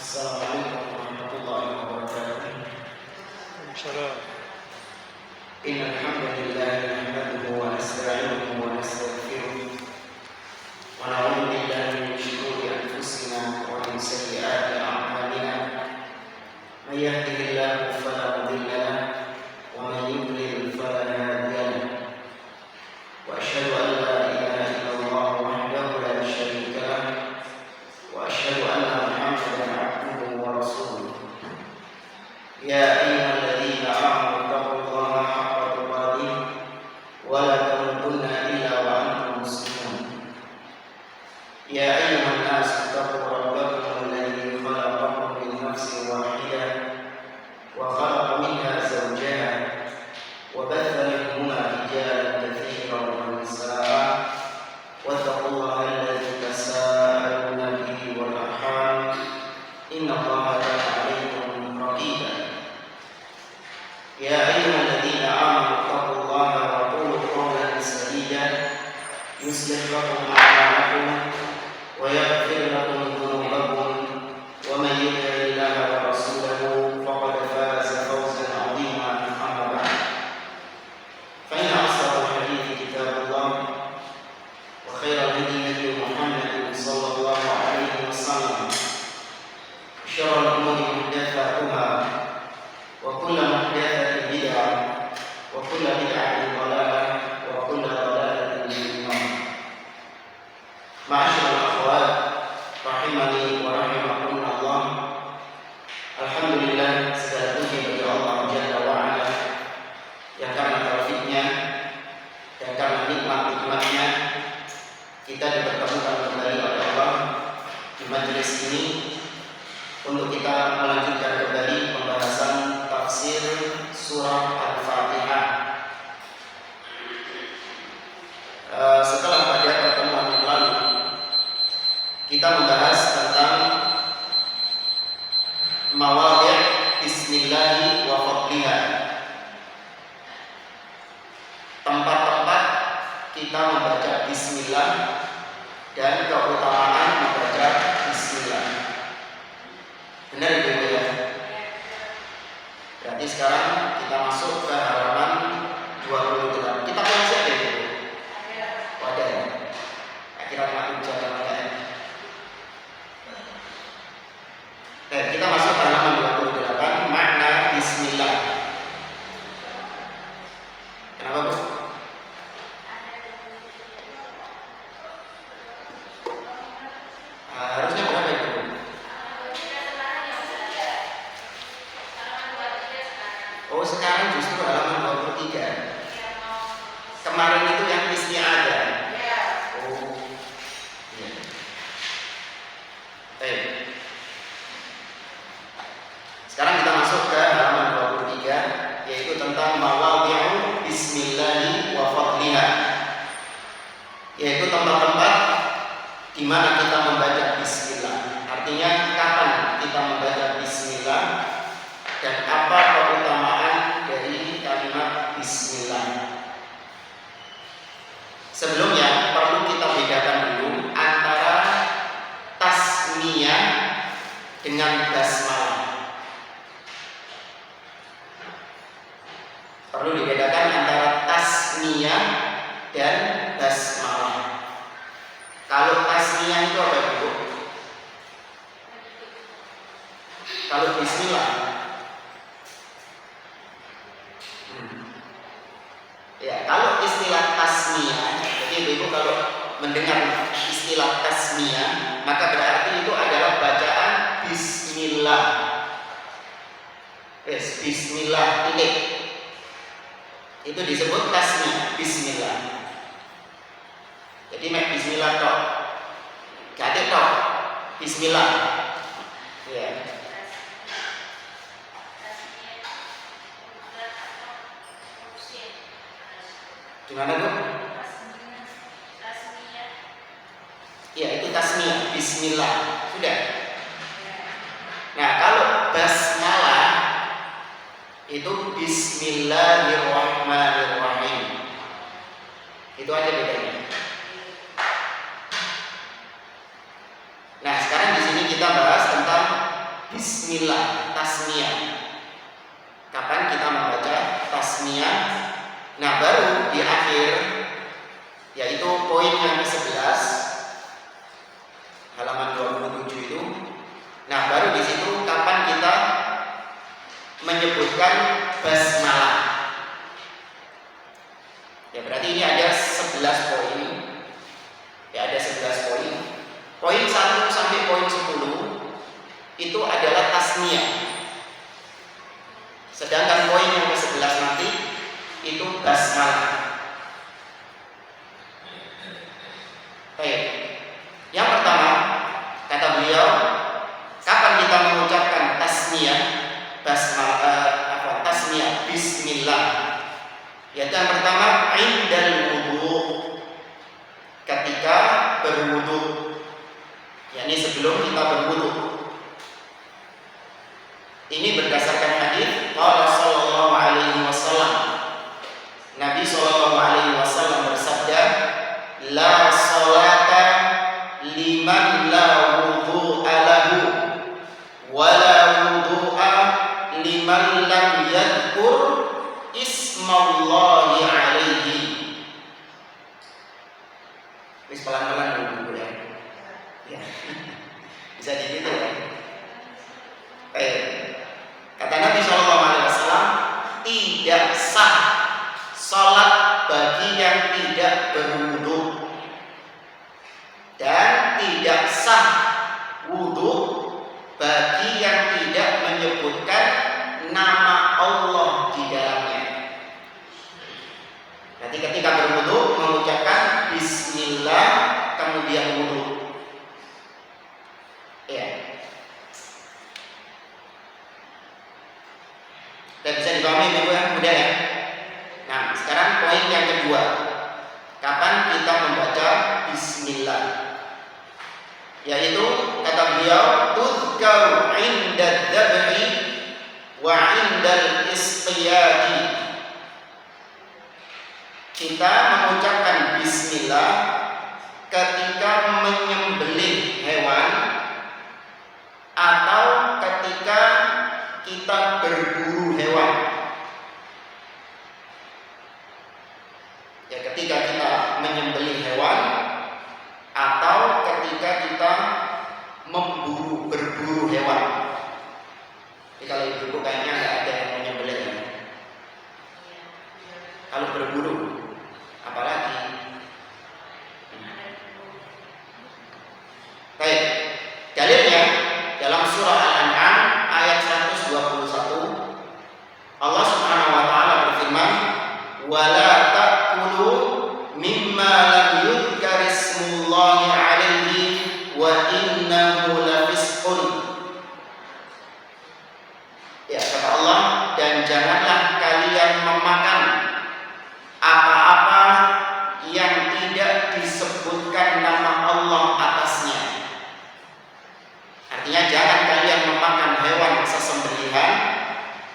Assalamualaikum warahmatullahi wabarakatuh. Salam. Innal hamdalillah nahmaduhu wa nasta'inuhu wa nastaghfiruh wa na'udzu billahi min shururi anfusina wa min sayyiati a'malina. May yahdihillahu fala mudilla lahu wa man yudlil fala hadiya lahu. Wa asyhadu an la ilaha illallah wahdahu la syarika lahu wa asyhadu anna Muhammadan 'abduhu wa rasuluh. Ya ayyuhalladzina amanu taqullaha haqqa tuqatih wa la tamutunna illa wa antum muslimun. Ya ayyuhan nas taqu rabbakum alladzi khalaqakum min nafsin wahidah wa khalaqa minha zawjaha wa batha minhuma rijalan katsiran wa nisaa'a wattaqullaha alladzi tasaaluna bihi wal arham innallaha kana 'alaykum raqiba. Ya ayyuhalladzina amanu taqullaha wa qulu qawlan sadida yuslih lakum a'malakum wa yaghfir lakum dhunubakum wa man yuti'illaha wa rasulahu faqad faza fawzan 'azima. Amma ba'd. Fa inna asdaqal hadithi kitabullah wa khairal hadi hadi Muhammadin sallallahu alaihi wasallam. Syarrul umuri muhdatsatuha wa kullu muhdatsatin bid'ah wa kullu bid'atin dhalalah wa kullu dhalalatin fin nar. Ma'asyiral akhwat rahimani wa rahimakumullah. Alhamdulillah, segala puji bagi Allah Jalla wa Ala yang karena taufiknya dan karena nikmat-nikmatnya kita dipertemukan kembali oleh Allah di majelis ini untuk kita melanjutkan kembali pembahasan tafsir surah Al-Fatihah. Setelah pada pertemuan yang lalu kita membahas tentang mawadhi' bismillahi wa fadliha, tempat-tempat kita membaca bismillah dan keutamaan membaca bismillah. Benar Ibu ya? Berarti sekarang kita masuk ke halaman 28. Kita masih ada Ibu? Oh, ada ya? Akhirnya maklum jalan ya. Kita masuk ke halaman 28, makna bismillah. Kenapa Bu? Harusnya berapa Ibu? Oh, sekarang justru halaman 23. Kemarin itu yang ismi ada. Oh. Iya. Sekarang kita masuk ke halaman 23, yaitu tentang mawadhi'u bismillahi wa fadliha, yaitu tempat-tempat di mana kita membaca bismillah. Artinya kapan kita membaca bismillah dan apa keutamaan dari kalimat bismillah. Sebelumnya perlu kita bedakan dulu antara tasmiyah dengan basmalah. Perlu dibedakan antara tasmiyah dan basmalah. Kalau tasmiyah itu apa Ibu? Kalau bismillah. Ya, kalau istilah tasmiyah, jadi Ibu kalau mendengar istilah tasmiyah, maka berarti itu adalah bacaan bismillah. Bismillah titik. Itu disebut tasmiyah, bismillah. Jadi mek bismillah tok. Gak tok. Bismillah. Ya. Gimana Bu? Ya, itu tasmiyah, bismillah. Sudah. Nah, kalau basmalah itu bismillahirrahmanirrahim. Itu aja bedanya. Nah, sekarang di sini kita bahas tentang bismillah, tasmiyah. Kapan kita membaca tasmiyah? Nah, baru di akhir, yaitu poin yang ke-11 halaman 27 itu. Nah, baru di situ kapan kita menyebutkan basmalah. Ya, berarti ini ada 11 poin. Ya, ada 11 poin. Poin 1 sampai poin 10 itu adalah tasmiyah. Sedangkan poin yang ke-11 nanti itu basmalah. Baik. Yang pertama, kata beliau, kapan kita mengucapkan tasmiyah, tasmiyah bismillah? Yaitu yang pertama, indal wudu, ketika berwudu, yakni sebelum kita berwudu. Ini berdasarkan hadis qala sallallahu alaihi wasallam. Nabi sallallahu alaihi wasallam bersabda, la salata liman la wudu'a lahu wa la wudu'a liman lam yadhkur ismallahi alaihi. Wis pelan-pelan dulu ya. Ya. Bisa gitu ya. Kata Nabi SAW, tidak sah salat bagi yang tidak berwudu, dan tidak sah wudu bagi yang tidak menyebutkan nama Allah di dalamnya. Nanti ketika berwudu mengucapkan bismillah kemudian wudu. Ya. Dan bisa dipahami ya, mudah ya. Nah, sekarang poin yang kedua. Kapan kita membaca bismillah? Yaitu kata beliau, tudkaru inda dzabhi wa indal isqiyadi. Kita mengucapkan bismillah ketika menyembelih hewan atau ketika kita berburu hewan. Ya, ketika kita menyembelih hewan atau ketika kita berburu hewan. Jadi kalau ibu kayaknya nggak ada yang menyembelih ya. Kalau berburu, apalagi? Baik, dalilnya dalam surah Al-An'am ayat 121, Allah Subhanahu wa taala berfirman, "Wala ta'kulu mimma lam yudhkar ismullahi 'alaihi wa innahu lafisqun." Ya, kata Allah, dan janganlah kalian memakan apa-apa yang tidak disebutkan nama Allah atasnya. Artinya jangan kalian memakan hewan sesembelihan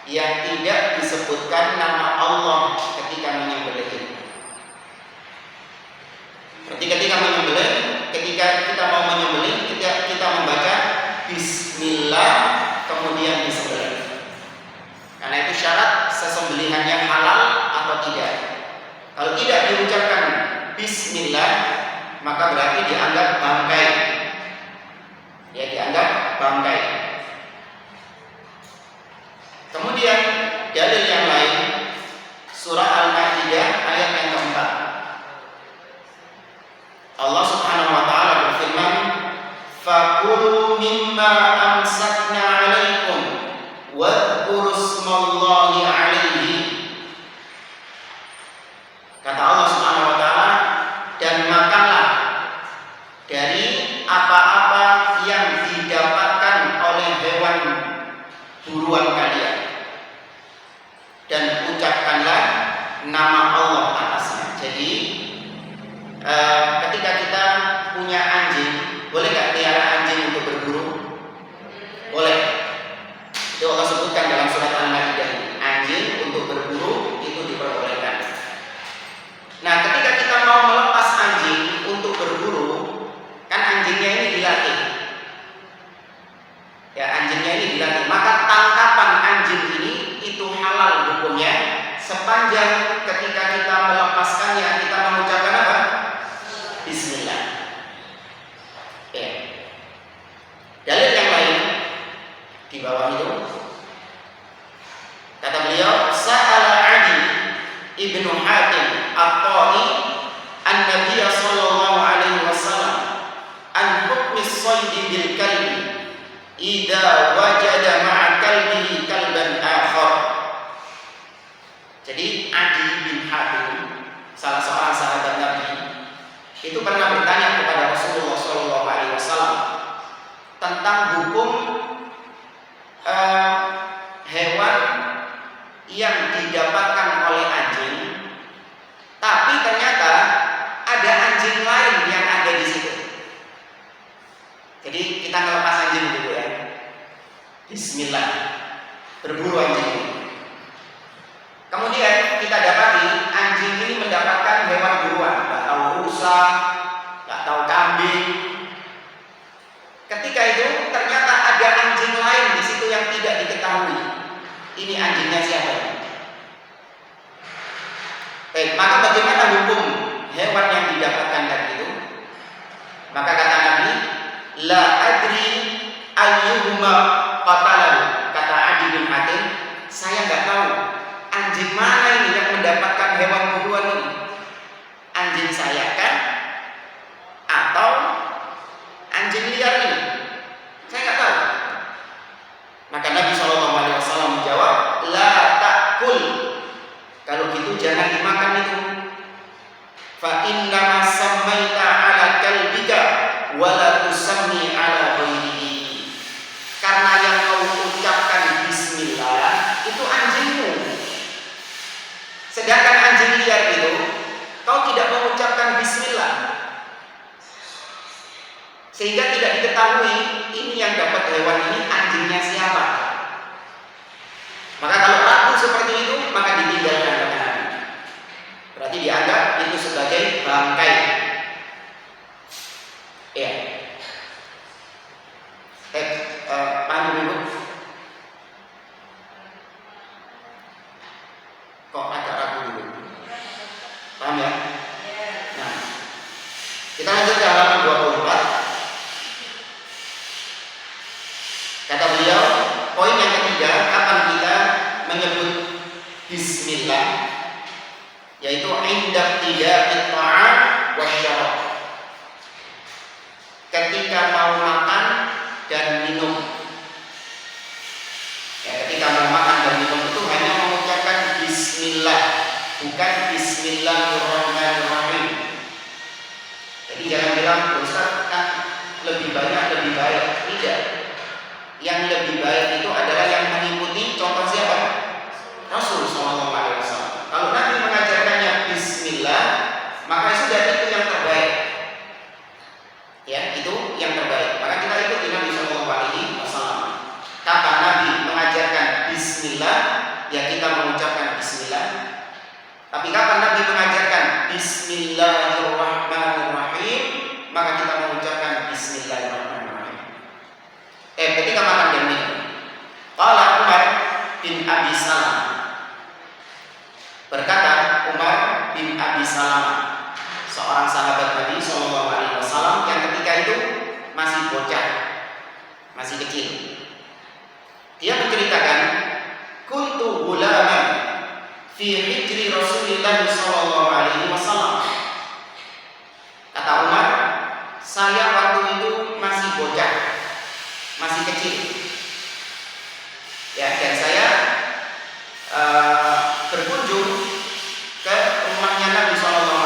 yang tidak disebutkan nama Allah ketika menyembelih. Berarti ketika menyembelih, ketika kita mau menyembelih, kita membaca bismillah kemudian disembelih. Karena itu syarat sesembelihannya halal atau tidak. Kalau tidak diucapkan bismillah, maka berarti dianggap bangkai. Ya, dianggap bangkai. Kemudian dalil yang lain, surah Al-Maidah ayat yang keempat. Allah Subhanahu wa taala berfirman, "Fakulu mimma amsakna 'alaikum wadhkuru ismallahi 'alaihi." Kata Allah Subhanahu wa taala, dan makanlah dari apa-apa yang didapatkan oleh hewan buruan kalian, dan ucapkanlah nama Allah atasnya. Jadi ketika kita punya anjing, boleh nggak pelihara anjing untuk berburu? panjang ketika kita melepaskannya kita mengucapkan apa? Bismillah. Ya. Dalil yang lain di bawah itu kata beliau, Sa'ala Adi ibnu Hatim At-Ta'i an-Nabiy sallallahu alaihi wasallam an hukmi as-sayd bil kalbi idza wajada ma'a kalbihi kalban akhar. Jadi Adi bin Hatim, salah seorang sahabat Nabi, itu pernah bertanya kepada Rasulullah sallallahu alaihi wasallam tentang hukum hewan yang didapatkan oleh anjing, tapi ternyata ada anjing lain yang ada di situ. Jadi kita ngelepas anjing dulu ya. Bismillah, berburu anjing. Kemudian kita dapati anjing ini mendapatkan hewan buruan, nggak tahu rusa, nggak tahu kambing. Ketika itu ternyata ada anjing lain di situ yang tidak diketahui. Ini anjingnya siapa? Maka bagaimana hukum hewan yang didapatkan tadi itu? Maka kata Nabi, la adri ayyuhuma qatalahu. Kata Adi bin Hatim, saya nggak tahu anjing mana ini yang mendapatkan hewan buruan ini. Anjing saya kan? Atau anjing liar ini? Saya nggak tahu. Maka Nabi SAW menjawab, la ta'kul. Kalau gitu jangan dimakan itu. Fa inna ma sammaita ala kalbika wa la tusammi ala ghairihi. Karena yang kau ucapkan bismillah itu anjingmu. Sedangkan anjing liar itu kau tidak mengucapkan bismillah. Sehingga tidak diketahui ini yang dapat hewan ini anjingnya siapa. Maka kalau ragu seperti itu maka ditinggalkan kata Nabi. Berarti dianggap itu sebagai bangkai. Ya. Paham dulu. Kok agak ragu dulu. Paham ya? Nah, kita lanjut ke halaman 24. Kata beliau, poin yang ketiga, kapan kita menyebut bismillah, yaitu inda tidaqit ta'am wasyarab. Ketika mau makan dan minum. Ya, ketika mau makan dan minum itu hanya mengucapkan bismillah, bukan bismillahirrahmanirrahim. Jadi jangan bilang, Ustaz kan lebih banyak lebih baik. Tidak. Yang lebih baik itu adalah yang mengikuti contoh siapa? Rasul SAW. Kalau Nabi mengajarkannya bismillah, maka sudah itu yang terbaik. Ya, itu yang terbaik. Maka kita ikuti Nabi SAW. Kapan Nabi mengajarkan bismillah, ya kita mengucapkan bismillah. Tapi kapan Nabi mengajarkan bismillahirrahmanirrahim, maka kita mengucapkan bismillahirrahmanirrahim. Ketika makan dan minum. Qala Umar bin Abi Salamah. Berkata Umar bin Abi Salamah, seorang sahabat Nabi SAW yang ketika itu masih bocah, masih kecil. Dia menceritakan, kuntu ghulaman fi hijri Rasulillah SAW. Kata Umar, saya waktu itu masih bocah, masih kecil, ya, dan saya berkunjung ke rumahnya Nabi SAW.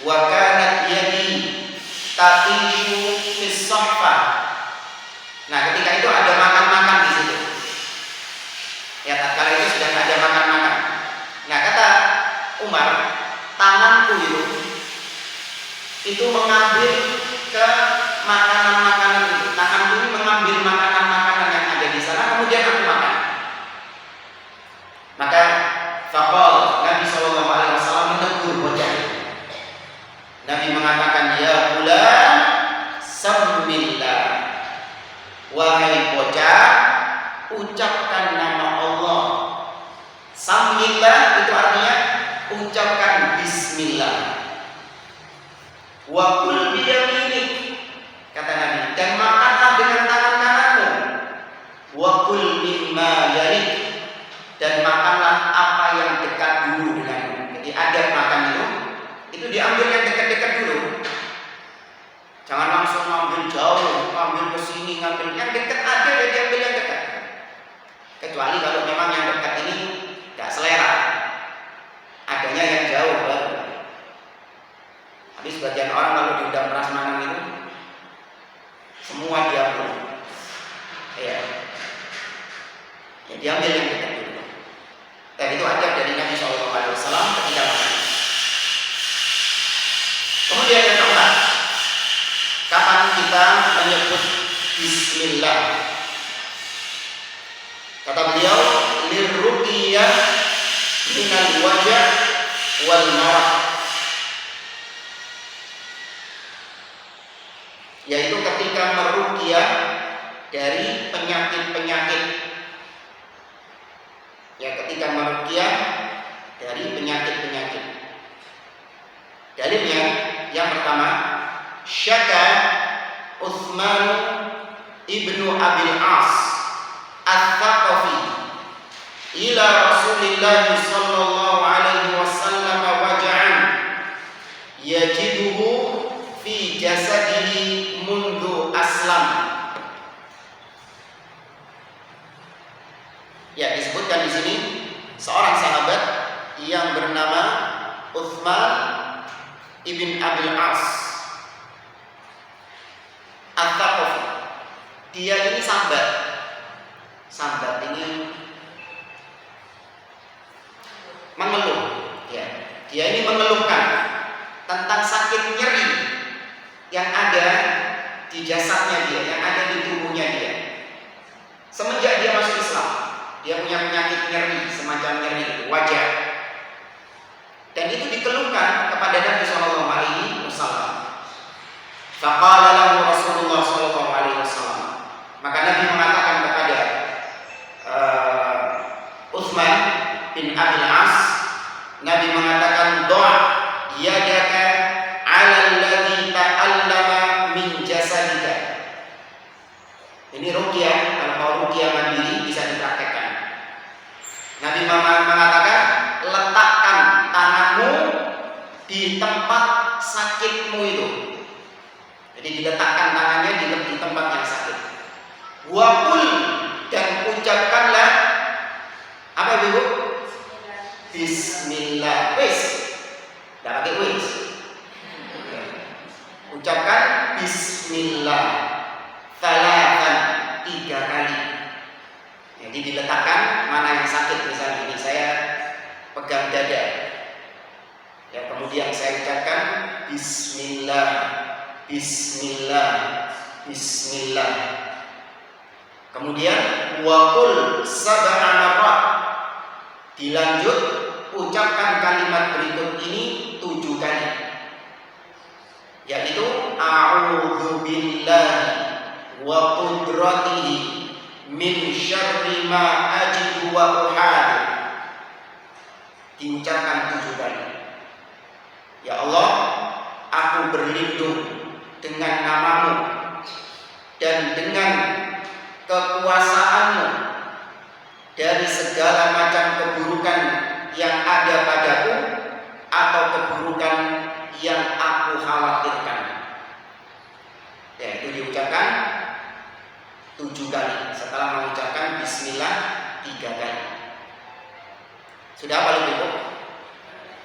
Wa kanat yadi tatishu fis sahfa. Nah, ketika itu ada makan-makan di situ. Ya, tatkala itu sedang ada makan-makan. Nah, kata Umar, tanganku itu mengambil ke makanan-makanan itu. Tanganku ini mengambil makanan-makanan yang ada di sana, kemudian aku makan. Maka faqal Nabi SAW menegur bocah. Nabi mengatakan, ya bulan sammillah. Wahai bocah, ucapkan nama Allah. Wa kul biyaminik, kata Nabi, dan makanlah dengan tangan kananmu. Wa kul mimma yalik, dan makanlah apa yang dekat dulu denganmu. Jadi adab makan itu diambil yang dekat-dekat dulu. Jangan langsung ngambil jauh, ngambil ke sini, ngambil yang dekat aja, ya diambil yang dekat. Kecuali kalau memang yang dekat ini tidak selera, adanya yang jauh baru. Tapi sebagian orang kalau diundang prasmanan itu semua diambil, ya diambil yang dekat dulu. Dan itu adab dari Nabi SAW ketika makan. Kemudian yang keempat, kapan kita menyebut Bismillah? Kata beliau, lirruqiyah minal wajah wal marad, yaitu ketika meruqyah dari penyakit-penyakit. Ya, ketika meruqyah dari penyakit-penyakit. Dalilnya yang pertama, syaka Utsman ibnu Abil As At-Thaqafi ila Rasulillah sallallahu alaihi wasallam waja'an yajiduhu fi jasadihi mundu aslam. Ya, disebutkan di sini seorang sahabat yang bernama Utsman ibn Abil As At-Thaqafi. Dia ini sambat ini mengeluh, ya. Dia ini mengeluhkan tentang sakit nyeri yang ada di jasadnya dia, yang ada di tubuhnya dia. Semenjak dia masuk Islam, dia punya penyakit nyeri, semacam nyeri wajah. Dan itu dikeluhkan kepada Nabi sallallahu alaihi wasallam. Faqala lahu Rasulullah sallallahu alaihi wasallam. Maka Nabi mengatakan kepada Utsman bin Abil As, Nabi mengatakan, "Dha' yadaka 'ala alladhi ta'allama min jasadika." Ini ruqyah, kalau mau ruqyah mandiri bisa dipraktekkan. Nabi mengatakan, letakkan tanganmu di tempat sakitmu itu. Jadi diletakkan tangannya di tempat yang sakit. Wa qul, dan ucapkanlah apa Ibu? Bismillah. Wis. Enggak pakai wis. Ucapkan bismillah salatan, 3 kali. Jadi diletakkan mana yang sakit, misalnya ini saya pegang dada. Ya, kemudian saya ucapkan bismillah, bismillah, bismillah. Kemudian waqul sab'a marrat. Dilanjut ucapkan kalimat berikut ini 7 kali. Yaitu a'udzu billahi wa qudratihi min syarri ma ajidu wa uhadir. Diucapkan 7 kali. Ya Allah, aku berlindung dengan namamu dan dengan kekuasaanmu dari segala macam keburukan yang ada padaku atau keburukan yang aku khawatirkan. Ya, itu diucapkan 7 kali setelah mengucapkan bismillah 3 kali. Sudah apa lagi Bu?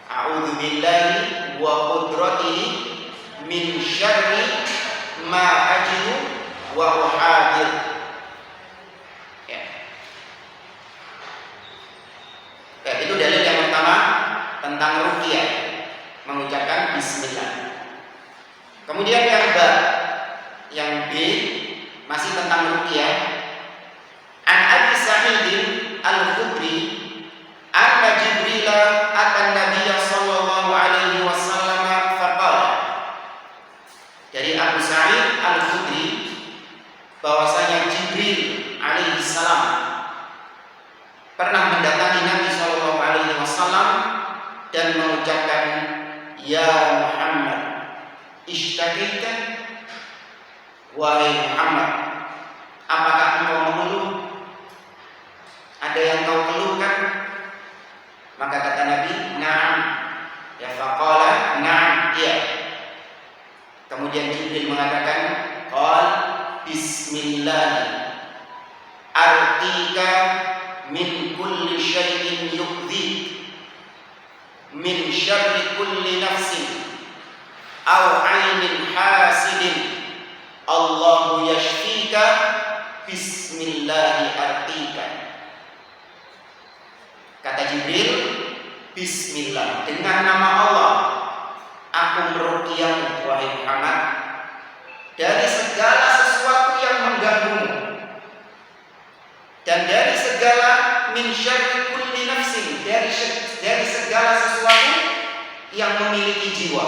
A'udzu billahi wa qudratihi min syarri ma ajidu wa uhadir. Ya. Oke, itu dalil yang pertama tentang ruqyah, mengucapkan bismillah. Kemudian yang B masih tentang ruqyah. An Abi Sa'id Al-Khudri anna Jibril atan Nabiy sallallahu alaihi wasallam faqala. Dari Abu Sa'id Al-Khudri bahwasanya Jibril alaihi salam pernah mendatangi Nabi sallallahu alaihi wasallam dan mengucapkan, "Ya Muhammad, ishtakaita, wahai Muhammad, apakah engkau mengeluh? Ada yang kau keluhkan? Maka kata Nabi, na'am. Ya, faqala na'am, iya. Kemudian Jibril mengatakan, qal bismillah artika min kulli syai'in yu'dhik min syarri kulli nafsin aw 'ainin hasidin Allahu yashfika bismillah artika. Kata Jibril, bismillah, dengan nama Allah aku meruqyahmu wahai Muhammad dari segala sesuatu yang mengganggumu dan dari segala min syarri kulli nafsin, dari segala sesuatu yang memiliki jiwa,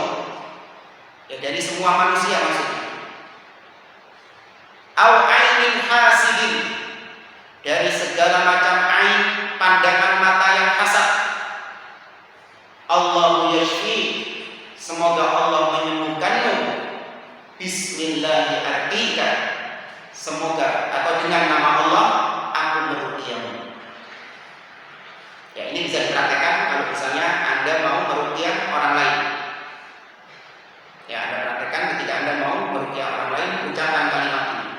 ya dari semua manusia maksudnya. Au ainin hasidin, dari segala macam ain, pandangan mata yang hasad. Allahu yashfi, semoga Allah menyembuhkanmu. Bismillah artika, semoga atau dengan nama Allah aku meruqyahmu. Ya, ini bisa dipraktekkan kalau misalnya Anda mau meruqyah orang lain. Ya, Anda praktekkan ketika Anda mau meruqyah orang lain, ucapkan kalimat ini.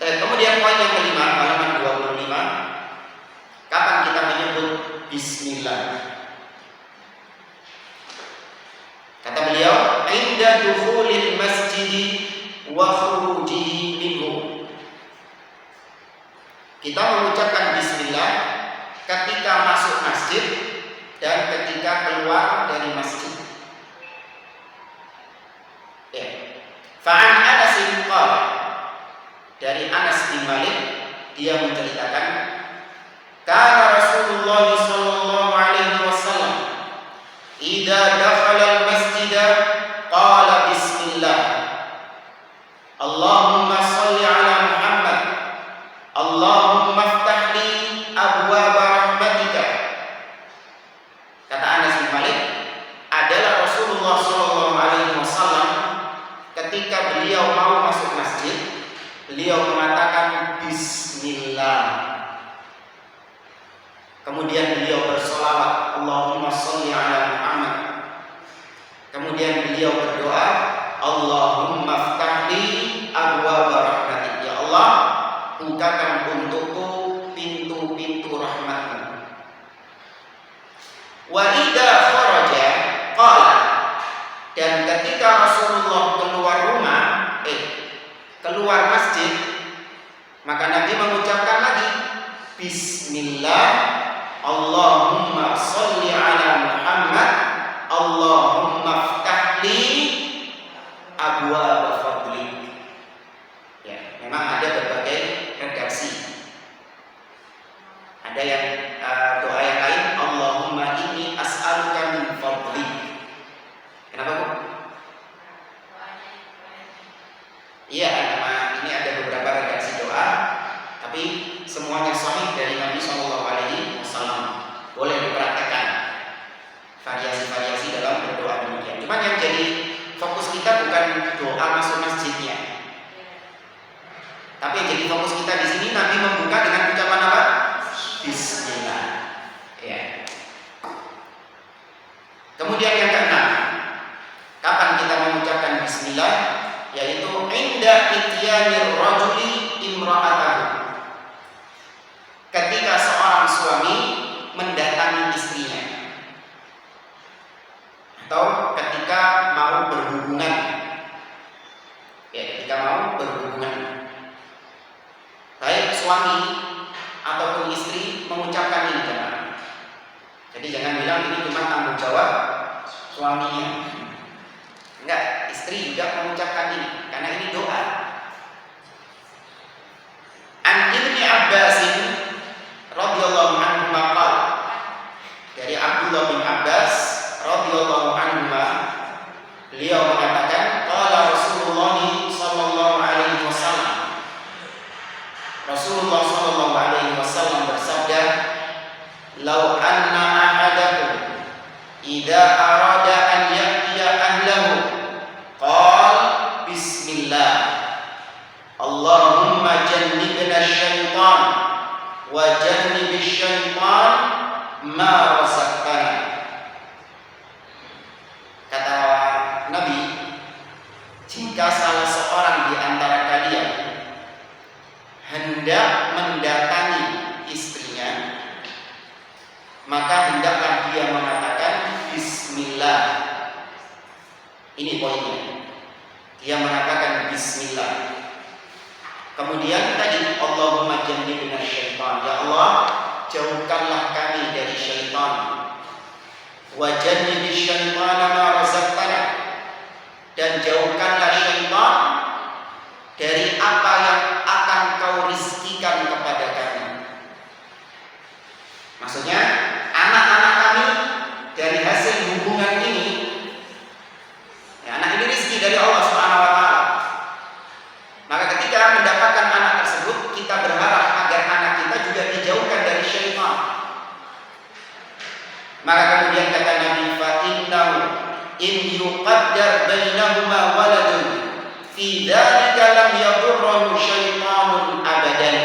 Kemudian poin yang kelima, halaman 25, kapan kita menyebut bismillah? Kata beliau, inda dukhulil masjidi wa khurujihi minhu. Kita mengucapkan bismillah ketika masuk masjid dan ketika keluar dari masjid. Ya. Fa'an Anas qala, dari Anas bin Malik, dia menceritakan, kana Rasulullah sallallahu alaihi wasallam idza dakhala al-masjid qala bismillah Allahumma shalli ala Muhammad Allahumma iftah li abwaaba rahmatika. Kata Anas bin Malik, adalah Rasulullah sallallahu alaihi wasallam ketika beliau mau masuk masjid, beliau mengatakan bismillah. Kemudian beliau bersolawat, Allahumma sholli ala Muhammad. Kemudian beliau berdoa, Allahumma iftah li abwaaba rahmatik. Ya Allah, bukakan untukku pintu-pintu rahmat-Mu. Wa idza kharaja qala, dan ketika Rasulullah keluar rumah, keluar masjid, maka Nabi mengucapkan lagi bismillah Allahumma sholli ala Muhammad Allahumma iftah li abwaaba fadlik. Ya, memang ada berbagai redaksi. Ada yang doa yang lain, Allahumma inni as'aluka min fadlik. Kenapa, Bu? Iya, ini ada beberapa redaksi doa, tapi semuanya sahih dari Nabi Shallallahu Alaihi Wasallam. Boleh dipraktekkan variasi-variasi dalam berdoa demikian. Cuman yang jadi fokus kita bukan doa masuk masjidnya, tapi yang jadi fokus kita di sini Nabi membuka dengan ucapan apa? Bismillah. Ya. Kemudian yang keenam, kapan kita mengucapkan Bismillah? Yaitu inda ityanir rajuli imra'atahu, ketika seorang suami mendatangi istrinya atau ketika mau berhubungan. Ya, ketika mau berhubungan, baik suami ataupun istri mengucapkan ini jangan. Jadi jangan bilang ini cuma tanggung jawab suaminya. Enggak, istri juga mengucapkan ini karena ini doa. An Ibni Abbas radhiyallahu anhu maqal, dari Abdullah bin Abbas radhiyallahu anhu, beliau mengatakan qala Rasulullah sallallahu alaihi wasallam, Rasulullah sallallahu alaihi wasallam bersabda, "Lau anna ahadakum idza arada jika salah seorang di antara kalian hendak mendatangi istrinya, maka hendaklah dia mengatakan bismillah. Ini poinnya. Dia mengatakan bismillah. Kemudian tadi Allahumma jannibna syaitan. Ya Allah, jauhkanlah kami dari syaitan. Wa jannibish syaitana ma razaqtana. Dan jauhkanlah syaitan dari apa yang akan kau rizkikan kepada kami. Maksudnya anak-anak kami dari hasil hubungan ini, ya, anak ini rizki dari Allah Subhanahu wa Ta'ala. Maka ketika mendapatkan anak tersebut, kita berharap agar anak kita juga dijauhkan dari syaitan. Maka kemudian kata Nabi, fa innahu in yuqaddar bainahuma waladun fi dzalika lam yadurru syaitanun abadan.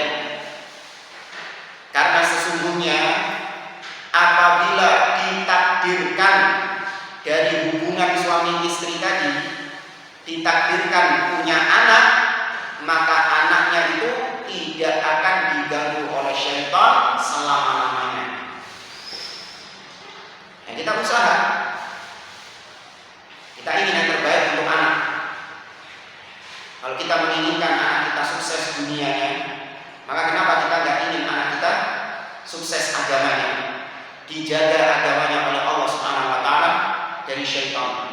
Karena sesungguhnya apabila ditakdirkan dari hubungan suami istri tadi, ditakdirkan punya anak, maka anaknya itu tidak akan diganggu oleh syaitan selama-lamanya. Nah, kita usaha, kita ingin yang terbaik untuk anak. Kalau kita menginginkan anak kita sukses dunianya, maka kenapa kita nggak ingin anak kita sukses agamanya, dijaga agamanya oleh Allah Subhanahu wa Ta'ala dari syaitan.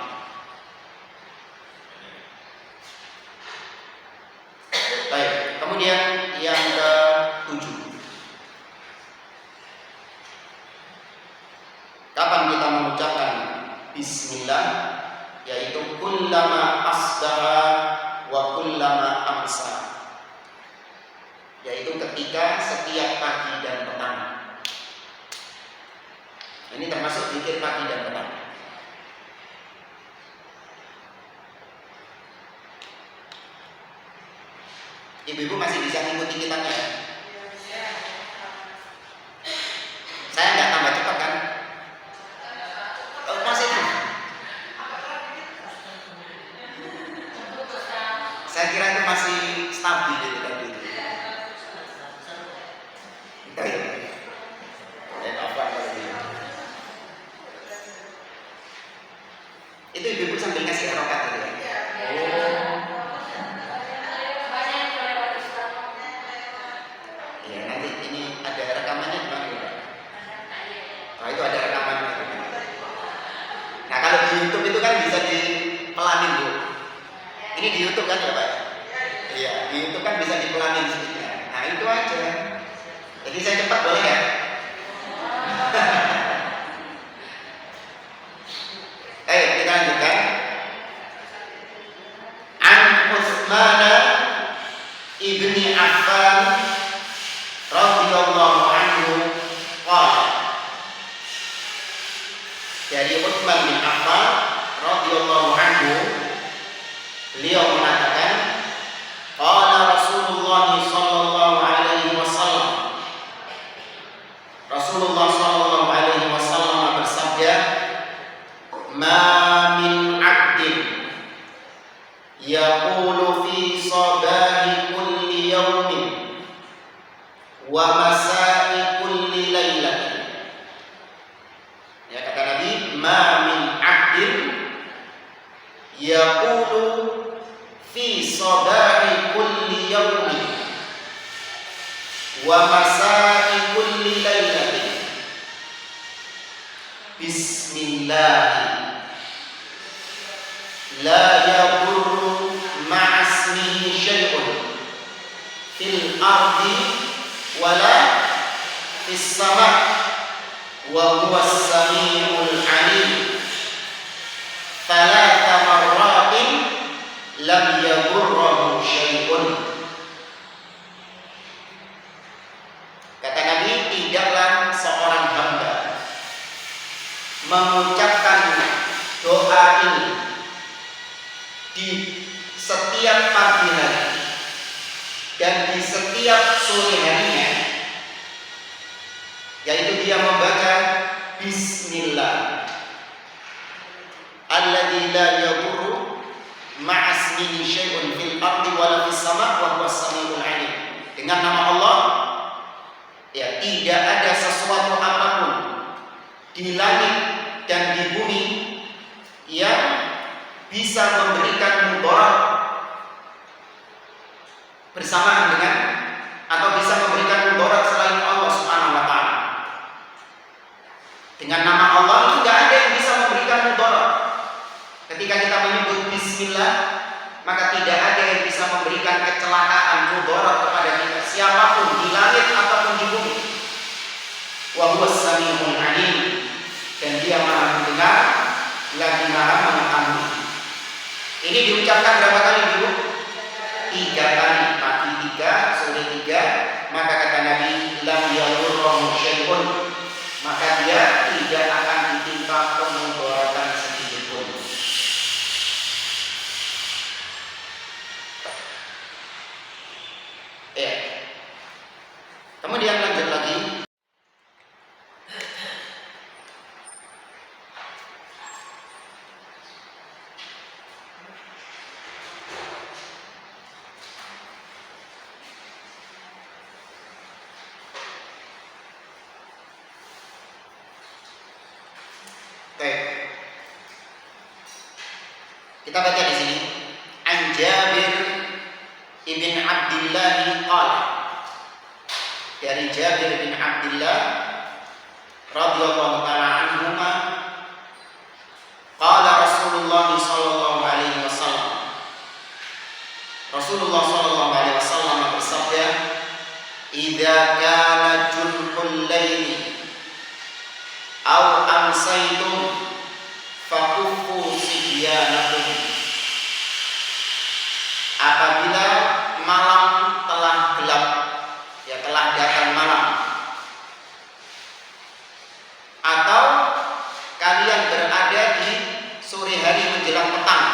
Baik, kemudian yang ke-7. Kapan kita mengucapkan bismillah? Yaitu kullama asbaha wa kullama amsa. Yaitu ketika setiap pagi dan petang. Ini termasuk zikir pagi dan petang. Ibu-ibu masih bisa mengikuti kitanya ya? Saya nggak tambah cepat kan? Oh, masih itu. Saya kira itu masih stabil gitu tadi. Itu ibu-ibu sambil ngasih harokat gitu ya? Iya, nanti ini ada rekamannya gimana ya? Nah, itu ada rekamannya. Nah, kalau di YouTube itu kan bisa dipelanin Bu. Ini di YouTube kan ya Pak? Iya, di YouTube kan bisa dipelanin sedikitnya. Nah, itu aja. Jadi saya cepat boleh ya? Kita lanjutkan. An Utsman ibni Affan radhiyallahu anhu qala. Dari Utsman bin Affan radhiyallahu anhu, beliau mengatakan, qala Rasulullah sallallahu alaihi wasallam. Rasulullah sallallahu alaihi wasallam bersabda, ma min 'abdin yaqulu fi sabahi kulli yawmin wa masa'i kulli lailatin. Ya, kata Nabi, ma min 'abdin yaqulu fi sabahi kulli yawmin wa masa'i kulli lailatin bismillah la yadurru ma'a ismihi syai'un fil ardi wala fis sama' wa huwa as-sami'ul 'alim thalatha marratin lam yadurruhu syai'un. Kata Nabi, tidaklah seorang hamba mengucapkan doa ini di setiap pagi hari dan di setiap sore harinya, yaitu dia membaca bismillah alladzi la yadurru ma'as ismihi syai'un fil ardi wala fis sama' wa huwas samiul 'alim. Dengan nama Allah ya tidak ada sesuatu apapun di langit dan di bumi yang bisa memberikan mudarat bersamaan dengan atau bisa memberikan mudarat selain Allah Subhanahu wa taala. Dengan nama Allah itu tidak ada yang bisa memberikan mudarat. Ketika kita menyebut bismillah, maka tidak ada yang bisa memberikan kecelakaan mudarat kepada kita, siapapun di langit ataupun di bumi. Wa huwas samiul 'alim, dan Dia Maha mendengar lagi Maha mengetahui. Ini diucapkan berapa kali dulu? 3 kali, pagi 3, sore 3. Maka kata Nabi, lam yadurruhu syai'un, maka dia tidak akan ditimpa kemudaratan sedikit pun. Ya. Kemudian lanjut lagi. Baik. Kita baca di sini. An Jabir ibn Abdullah qala. Dari Jabir bin Abdullah radhiyallahu taala anhuma qala Rasulullah sallallahu alaihi wasallam. Rasulullah sallallahu alaihi wasallam bersabda, "Idza kana junhul laili aw amsaytum fakuffu sibyanakum." Apabila malam telah gelap, ya telah datang malam, atau kalian berada di sore hari menjelang petang,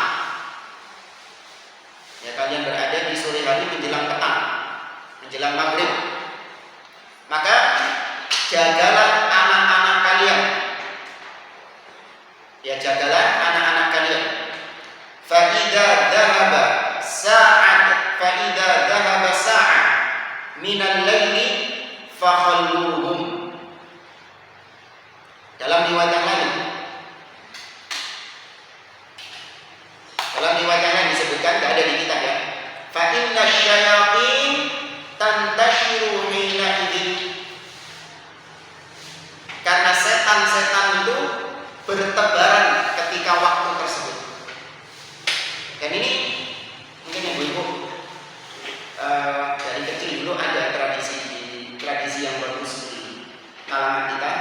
ya kalian berada di sore hari menjelang petang, menjelang maghrib, maka jagalah anak-anak kalian. Ya jagalah anak-anak kalian. Fa idza dhahaba sa'ah minal laili fakhalluhum. Dalam riwayat yang lain, disebutkan, tidak ada di kitab ya. Fa inna syayatin tantashiru hina idzin. Karena setan-setan itu bertebaran ketika waktu tersebut. Dan ini mungkin ibu-ibu dari kecil dulu ada tradisi yang bagus di kalangan kita.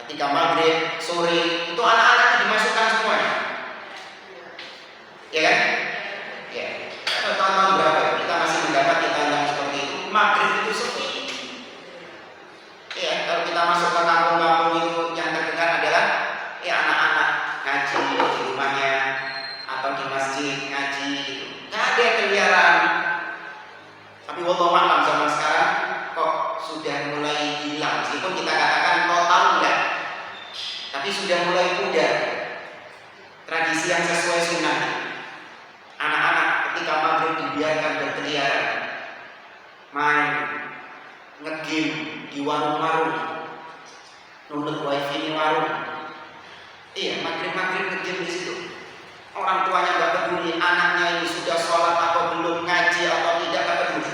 Ketika maghrib, sore itu anak-anak dimasukkan semuanya, ya kan? Ya. Tahun-tahun berapa kita masih mendapat tahun seperti itu. Maghrib itu sepi. Ya, kalau kita masuk ke kampung-kampung itu yang terdengar adalah ya anak-anak ngaji di rumahnya atau di masjid ngaji gitu. Nggak ada keliaran. Tapi wallahu a'lam zaman sekarang kok sudah mulai hilang. Meskipun kita katakan total enggak, tapi sudah mulai pudar tradisi yang sesuai sunnah. Anak-anak ketika maghrib dibiarkan berkeliaran, main, nge-game di warung-warung, nunut wifi di warung. Iya, maghrib nge-game di situ. Orang tuanya nggak peduli anaknya ini sudah sholat atau belum, ngaji atau tidak, nggak peduli.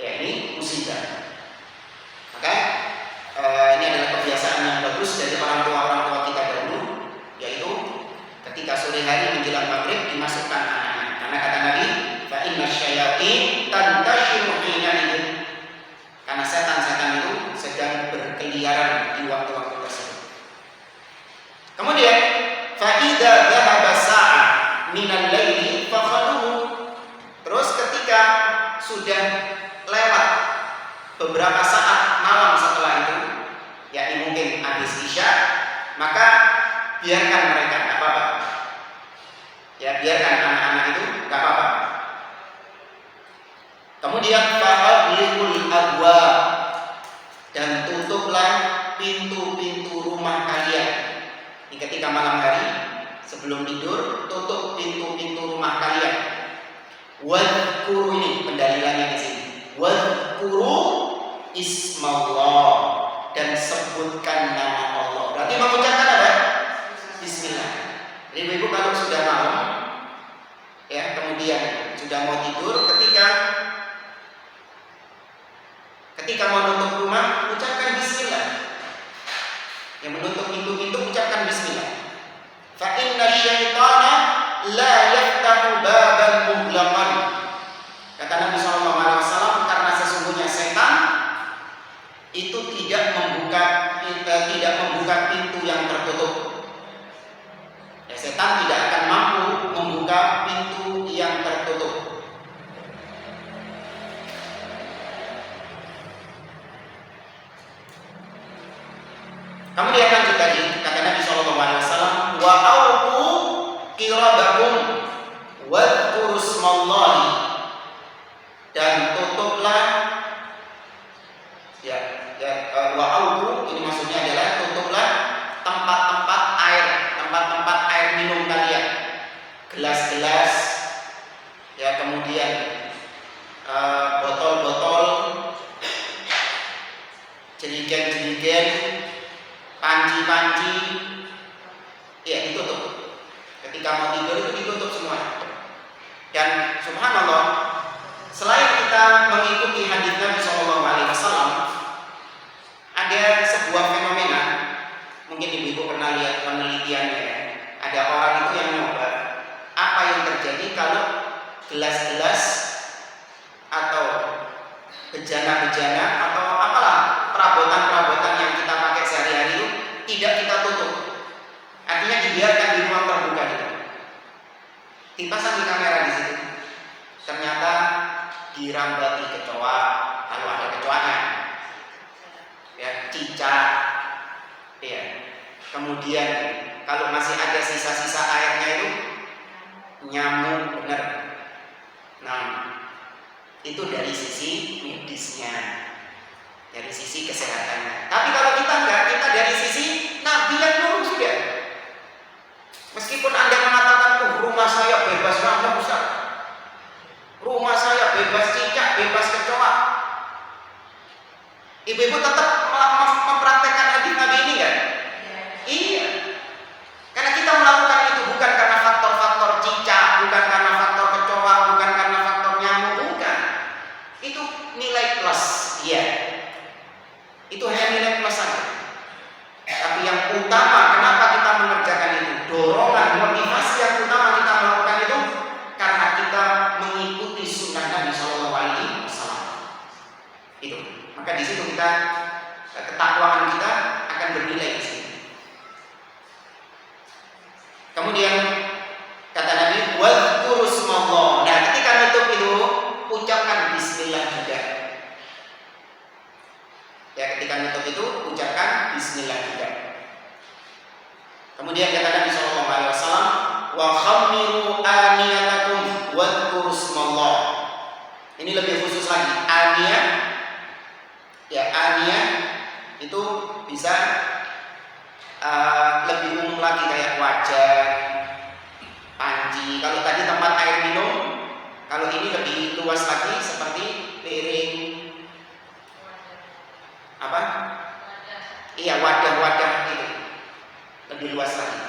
Ya ini musibah. Maka ini adalah kebiasaan yang bagus dari orang tua kita dahulu, yaitu ketika sore hari menjelang maghrib dimasukkan anaknya. Karena kata Nabi, fa inna syayatin tantashiru hina idzin. Karena setan-setan itu sedang berkeliaran di waktu-waktu tersebut. Kemudian fa'idza dhahaba sa'ah minal laili fakhaluhu. Terus ketika sudah lewat beberapa saat malam setelah itu, yakni mungkin habis isya, maka biarkan mereka, enggak apa-apa. Ya, biarkan anak-anak itu enggak apa-apa. Kemudian fa'aghliqul abwab, dan tutuplah pintu-pintu rumah kalian. Ketika malam hari sebelum tidur, tutup pintu-pintu Wadhkuru, ini pendalilannya di sini. Wadhkuru ismallah, dan sebutkan nama Allah. Berarti mengucapkan apa? Bismillah. Ibu-ibu kalau sudah malam, ya, kemudian sudah mau tidur, ketika mau nutup rumah, ucapkan bismillah. Yang menutup pintu-pintu, ucapkan bismillah. Fa inna syaitana la yaftahu baban mughlaqan. Kata Nabi SAW, karena sesungguhnya setan itu tidak membuka pintu yang tertutup. Ya, setan tidak akan mampu membuka pintu yang tertutup. Kemudian lanjut lagi, kata Nabi SAW, wa auqu qirabakum wadhkuru ismallahi, dan tutuplah wa auqu, ini maksudnya adalah tutuplah tempat-tempat air minum kalian, gelas-gelas, ya, kemudian botol-botol, jerigen-jerigen, panci-panci, ya, ditutup. Ketika mau tidur itu ditutup semua. Dan subhanallah, selain kita mengikuti hadis Nabi SAW, ada sebuah fenomena, mungkin ibu-ibu pernah lihat penelitiannya. Ada orang itu yang nyoba apa yang terjadi kalau gelas-gelas atau bejana-bejana atau apalah perabotan-perabotan yang kita pakai sehari-hari itu tidak kita tutup. Artinya dibiarkan di ruang terbuka gitu. Dipasang di kamera di situ. Ternyata dirambati kecoa, kalau ada kecoanya. Ya, cicak. Ya. Kemudian kalau masih ada sisa-sisa airnya itu nyamuk, benar. Nah, itu dari sisi medisnya, dari sisi kesehatannya. Tapi kalau kita enggak, kita dari sisi Nabi yang nurut sudah. Meskipun Anda mengatakan, rumah saya bebas nyamuk, Ustaz, rumah saya bebas cicak, bebas kecoa, ibu-ibu tetap mempraktekkan hadis Nabi ini kan? Iya. Karena kita melakukan itu bukan karena faktor-faktor cicak, bukan karena faktor kecoa, bukan karena faktor nyamuk, bukan. Itu nilai plus, iya. Itu hanya nilai plus saja. Tapi yang utama, kenapa kita mengerjakan itu? Dorongan, motivasi yang utama kita melakukan itu karena kita mengikuti sunnah Nabi SAW. Itu. Maka di situ kita, ketakwaan kita akan bernilai di sini. Kemudian kata Nabi, wadhkuru ismallah. Nah, ketika nutup itu ucapkan bismillah juga. Ya, ketika nutup itu ucapkan bismillah juga. Kemudian kata Nabi SAW, wa khammiru aniyatakum wadhkuru ismallah. Ini lebih khusus lagi. Aniyah, ya, aniyah itu bisa lebih umum lagi, kayak wajan, panci. Kalau tadi tempat air minum, kalau ini lebih luas lagi seperti piring, apa? Iya, wadah-wadah itu lebih luas lagi.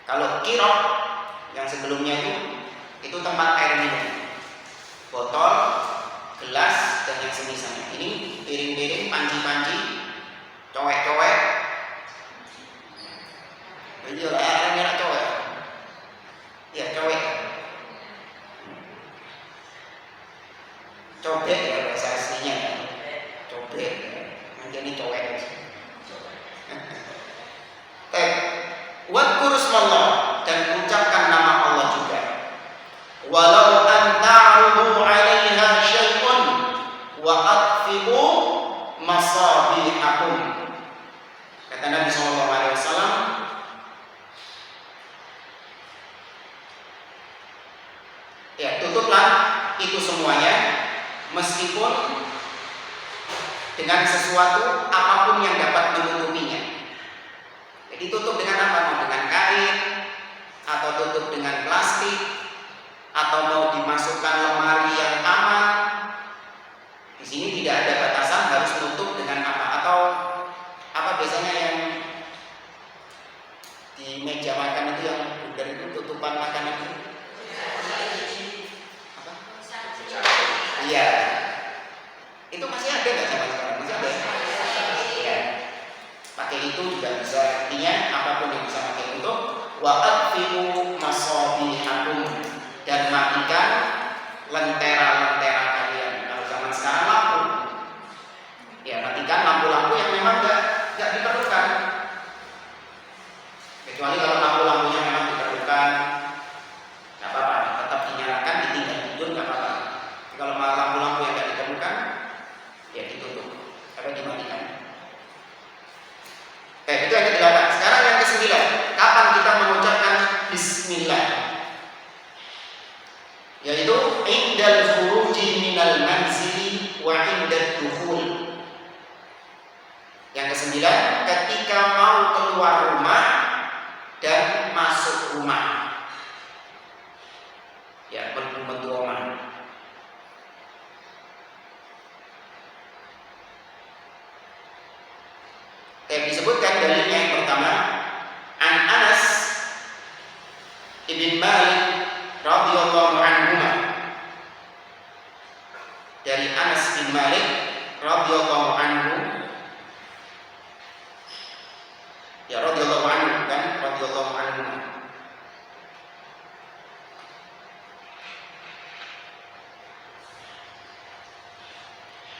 Kalau kirop yang sebelumnya itu tempat air minum, botol, gelas, dan yang semisalnya. Ini piring-piring, panci-panci, cowek-cowek. Iya lah, airnya cowek. Ya, cowek. Cobek ya bahasa aslinya. Cobek. Menjadi cowek. Wadhkuru ismallah, dan ucapkan nama Allah juga. Walau an ta'rudu 'alaiha syai'un wa atfiqu masabihakum. Kata Nabi SAW, ya, tutuplah itu semuanya, meskipun dengan sesuatu apapun yang dapat menutupinya. Jadi tutup dengan apa? Mau dengan kain, atau tutup dengan plastik, atau mau memasukkan lemari yang aman. Di sini tidak ada batasan harus tutup dengan apa, atau apa biasanya yang di meja makan itu yang bundar itu tutupan makanan itu. Apa? Iya. Itu masih ada nggak zaman sekarang? Masih ada? Iya. Pakai itu juga bisa. Artinya apapun yang bisa pakai untuk wa'atfi'u masabihakum, dan matikan lentera-lentera kalian. Kalau zaman sekarang lampu, ya matikan lampu-lampu yang memang nggak diperlukan. Kecuali kalau lampu-lampunya memang diperlukan, nggak apa-apa, tetap dinyalakan, ditinggal tidur nggak apa-apa. Kalau lampu-lampu yang nggak diperlukan, ya ditutup atau dimatikan. Itu yang ke-8. Sekarang yang ke-9. Kapan kita mengucapkan Bismillah? Yaitu indal khuruji minal manzili wa indad dukhul. Yang ke-9, ketika mau keluar rumah dan masuk rumah. Ya, membentuk rumah. Disebutkan dalilnya yang pertama, an Anas ibn Malik radhiyallahu anhu, dari Anas bin Malik radhiyallahu anhu, ya radhiyallahu anhu kan, radhiyallahu anhu.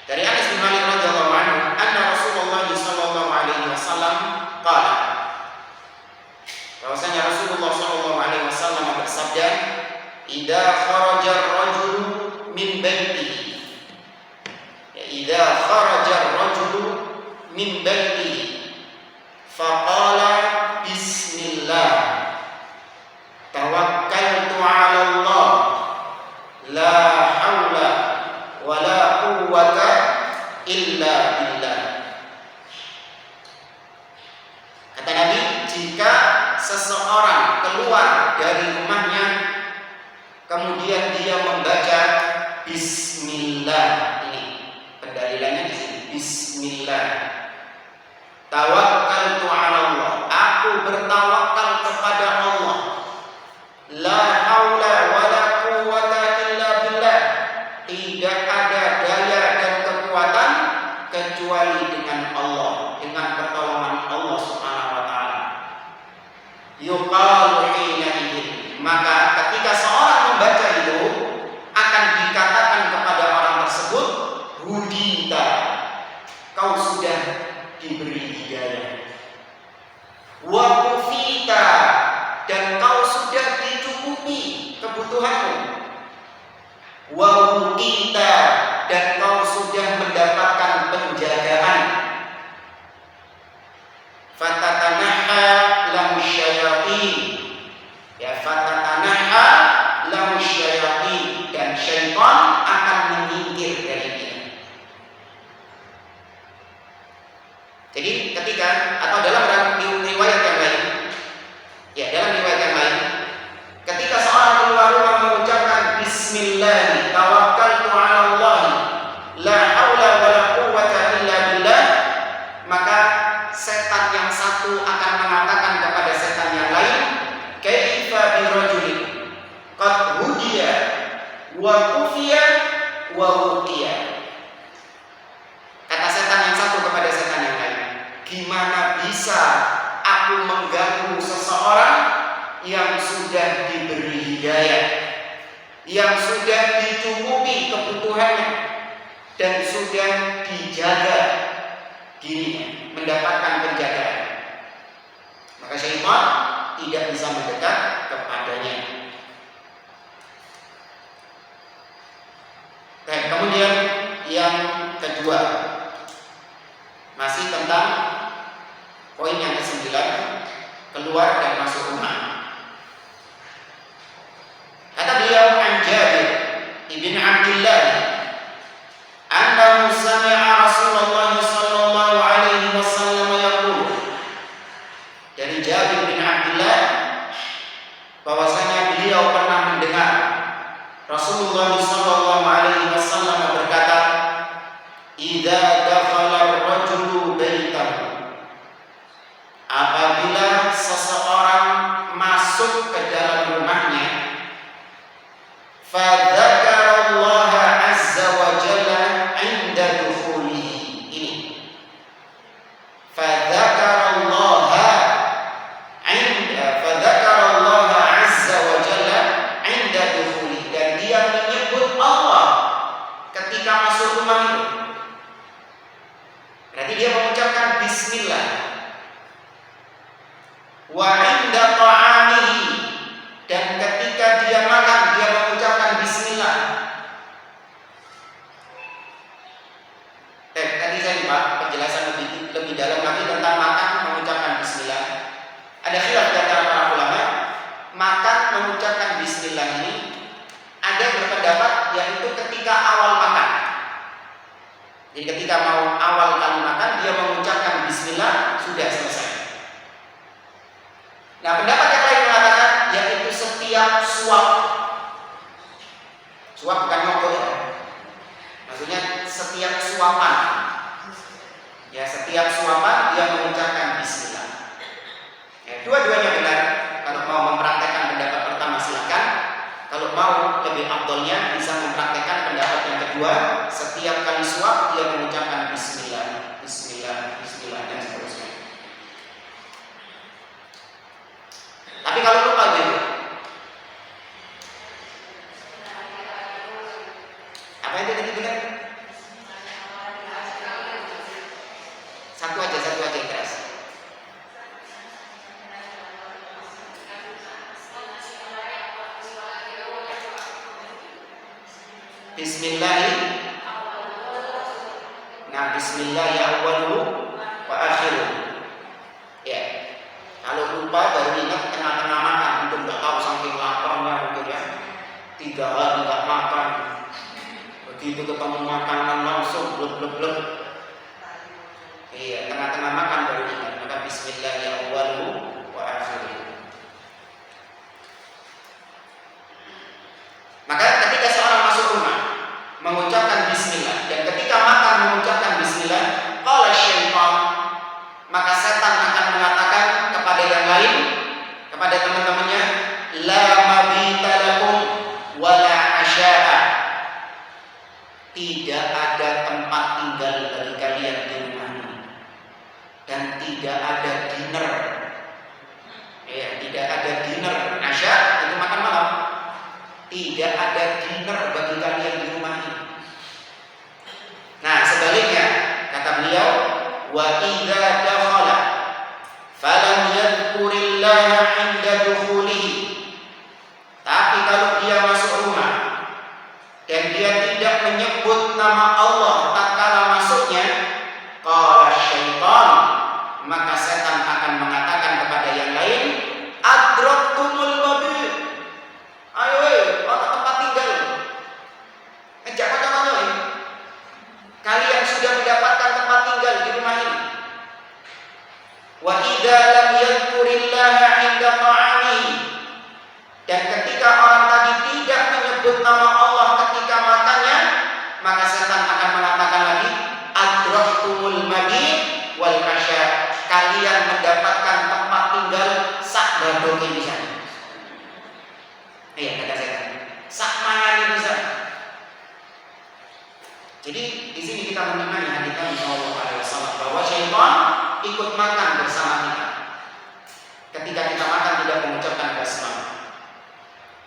Dari Anas bin Malik radhiyallahu anhu, anna Rasulullah sallallahu alaihi wasallam qala, bahwasanya Rasulullah sallallahu alaihi wasallam bersabda, idza kharaja ar-rajulu min baitihi, ya idza kharaja ar-rajulu min baitihi faqala bismillah tawakkaltu 'ala Allah la haula wala quwwata illa billah. Kata Nabi, jika seseorang keluar dari rumahnya kemudian dia membaca Bismillah, ini pendalilannya di sini, Bismillah. Tawakkaltu 'ala Allah, aku bertawakal kepada Allah. La haula wala quwwata illa billah, tidak ada daya dan kekuatan kecuali dengan Allah, dengan pertolongan Allah Subhanahu wa taala. Yuqalu hina idin, maka ketika seorang membaca itu akan dikatakan kepada orang tersebut, hudita, kau sudah diberi hidayah. Wa kufita, dan kau sudah dicukupi kebutuhanmu. Wa wuqita, dan kau sudah mendapatkan penjagaan. Fatatanaha lahu syayatin, ya fatatanaha lahu syayatin, dan syaitan akan menyingkir dari dia. Jadi ketika, atau dalam riwayat yang lain, ya dalam riwayat yang lain, ketika seorang keluar rumah mengucapkan Bismillah tawakkaltu 'ala Allah la haula wala quwwata illa billah, maka setan yang satu akan mengatakan kepada setan yang lain, kaifa birajulin qad hudiya wa kufiya wa wuqiya. Kata setan yang satu kepada setan yang lain, gimana bisa aku mengganggu seseorang yang sudah diberi hidayah, yang sudah dicukupi kebutuhannya, dan sudah dijaga dirinya, mendapatkan penjagaan. Maka syaitan tidak bisa mendekat kepadanya. Dan kemudian yang kedua, masih tentang poin yang ke-9, keluar dan masuk rumah. Kata beliau, an Jabir ibn Abdullah annahu sami'a Rasulullah sallallahu alaihi wasallam yaqul, dari Jabir bin Abdullah bahwasanya beliau pernah mendengar Rasulullah sallallahu alaihi wasallam berkata, "Idza dakhala ar-rajulu baitahu." Apabila seseorang masuk ke dalam rumahnya, fa dzakarallaha azza wa jalla 'inda dukhulihi. Ini. Fa dzakarallaha 'azza wa jalla 'inda dukhulihi, dan dia menyebut Allah ketika masuk rumah itu. Berarti dia mengucapkan bismillah. Wa 'inda ta'amihi, dan ketika dia makan dia mengucapkan bismillah. Tadi saya lupa penjelasan lebih dalam lagi tentang makan mengucapkan bismillah. Ada khilaf di antara para ulama, makan mengucapkan bismillah ini ada yang berpendapat yaitu ketika awal makan. Jadi ketika mau awal kali makan dia mengucapkan bismillah, sudah selesai. Nah, pendapat yang lain mengatakan yaitu setiap suap. Suap bukan nyokok ya. Maksudnya setiap suapan. Ya, setiap suapan dia mengucapkan bismillah. Ya, dua-duanya benar. Kalau mau mempraktekkan pendapat pertama silakan. Kalau mau lebih afdolnya bisa mempraktekkan pendapat yang kedua. Setiap kali suap dia mengucapkan bismillah, bismillah, bismillah, dan seterusnya. Tapi kalau lupa gitu, apa itu tadi benar? Satu aja yang keras. Bismillahi. Nah, bismillah ya awwaluhu wa akhiruhu. Ya. Kalau lupa baru ingat tengah-tengah makan, untuk nggak tahu saking laparnya mungkin ya. 3 hari nggak makan, begitu ketemu makanan langsung blek. Iya, tengah-tengah makan baru ingat. Maka bismillah ya awwaluhu wa akhiruhu. Maka ketika seorang masuk rumah mengucapkan bismillah, dan ketika makan mengucapkan bismillah, qala syaitan, maka setan akan mengatakan kepada yang lain, kepada teman-temannya, la mabita lakum wala asya'a, tidak ada tempat tinggal bagi kalian di rumah ini, dan tidak ada dinner. Ya, tidak ada dinner. Asya itu makan malam. Tidak ada dinner bagi kalian di rumah ini. Nah, sebaliknya kata beliau, wa idza dakhala falam yadhkurillaha 'inda dukhulihi. Tapi kalau dia masuk rumah dan dia tidak menyebut nama Allah tatkala masuknya, qala syaitan, maka setan akan mengatakan kepada yang lain, adraktumul mabit. Ayo, ada tempat tinggal. Ngejak kocok-kocok ini. Kalian sudah mendapatkan tempat tinggal di rumah ini. Wa idza lam yadhkurillaha 'inda ta'amihi, dan ketika orang tadi tidak menyebut nama Allah ketika makannya, maka setan akan mengatakan lagi, adraktumul mabit wal asya, kalian mendapatkan tempat tinggal sak badoke di sana. Iya, kata setan, sak mangane bisa. Jadi di sini kita menimani hadis Nabi Shallallahu Alaihi Wasallam bahwa syaitan ikut makan bersama kita. Ketika kita makan tidak mengucapkan basmalah,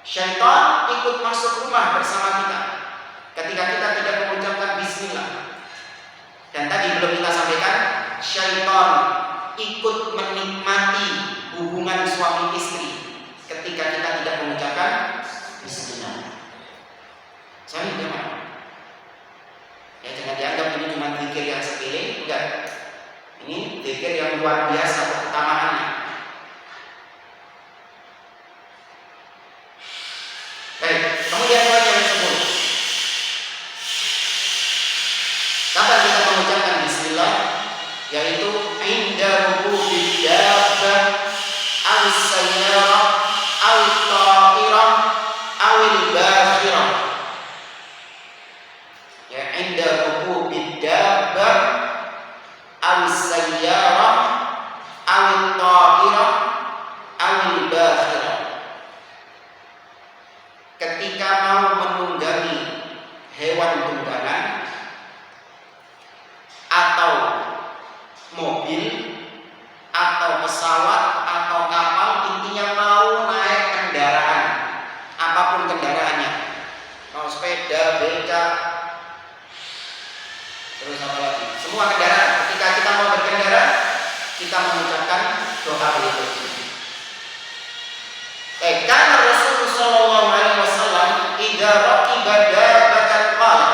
syaitan ikut masuk rumah bersama kita. Ketika kita tidak mengucapkan bismillah. Dan tadi belum kita sampaikan, syaitan ikut menikmati hubungan suami istri ketika kita tidak mengucapkan bismillah. Saya tidak. Ya, jangan dianggap ini cuma zikir yang sepele, enggak. Ini zikir yang luar biasa keutamaannya. Baik, kemudian poin yang ke-10. Kapan kita mengucapkan bismillah? Yaitu inda rukubi dabbah aw sayyarah aw ketika mau menunggangi hewan tunggangan atau mobil atau pesawat atau kapal, intinya mau naik kendaraan apapun kendaraannya, mau sepeda, becak, terus apa lagi, semua kendaraan. Ketika kita mau berkendara, kita mengucapkan doa berikut. Karena Rasulullah sallallahu alaihi wasallam idza raqiba dabbatan qala,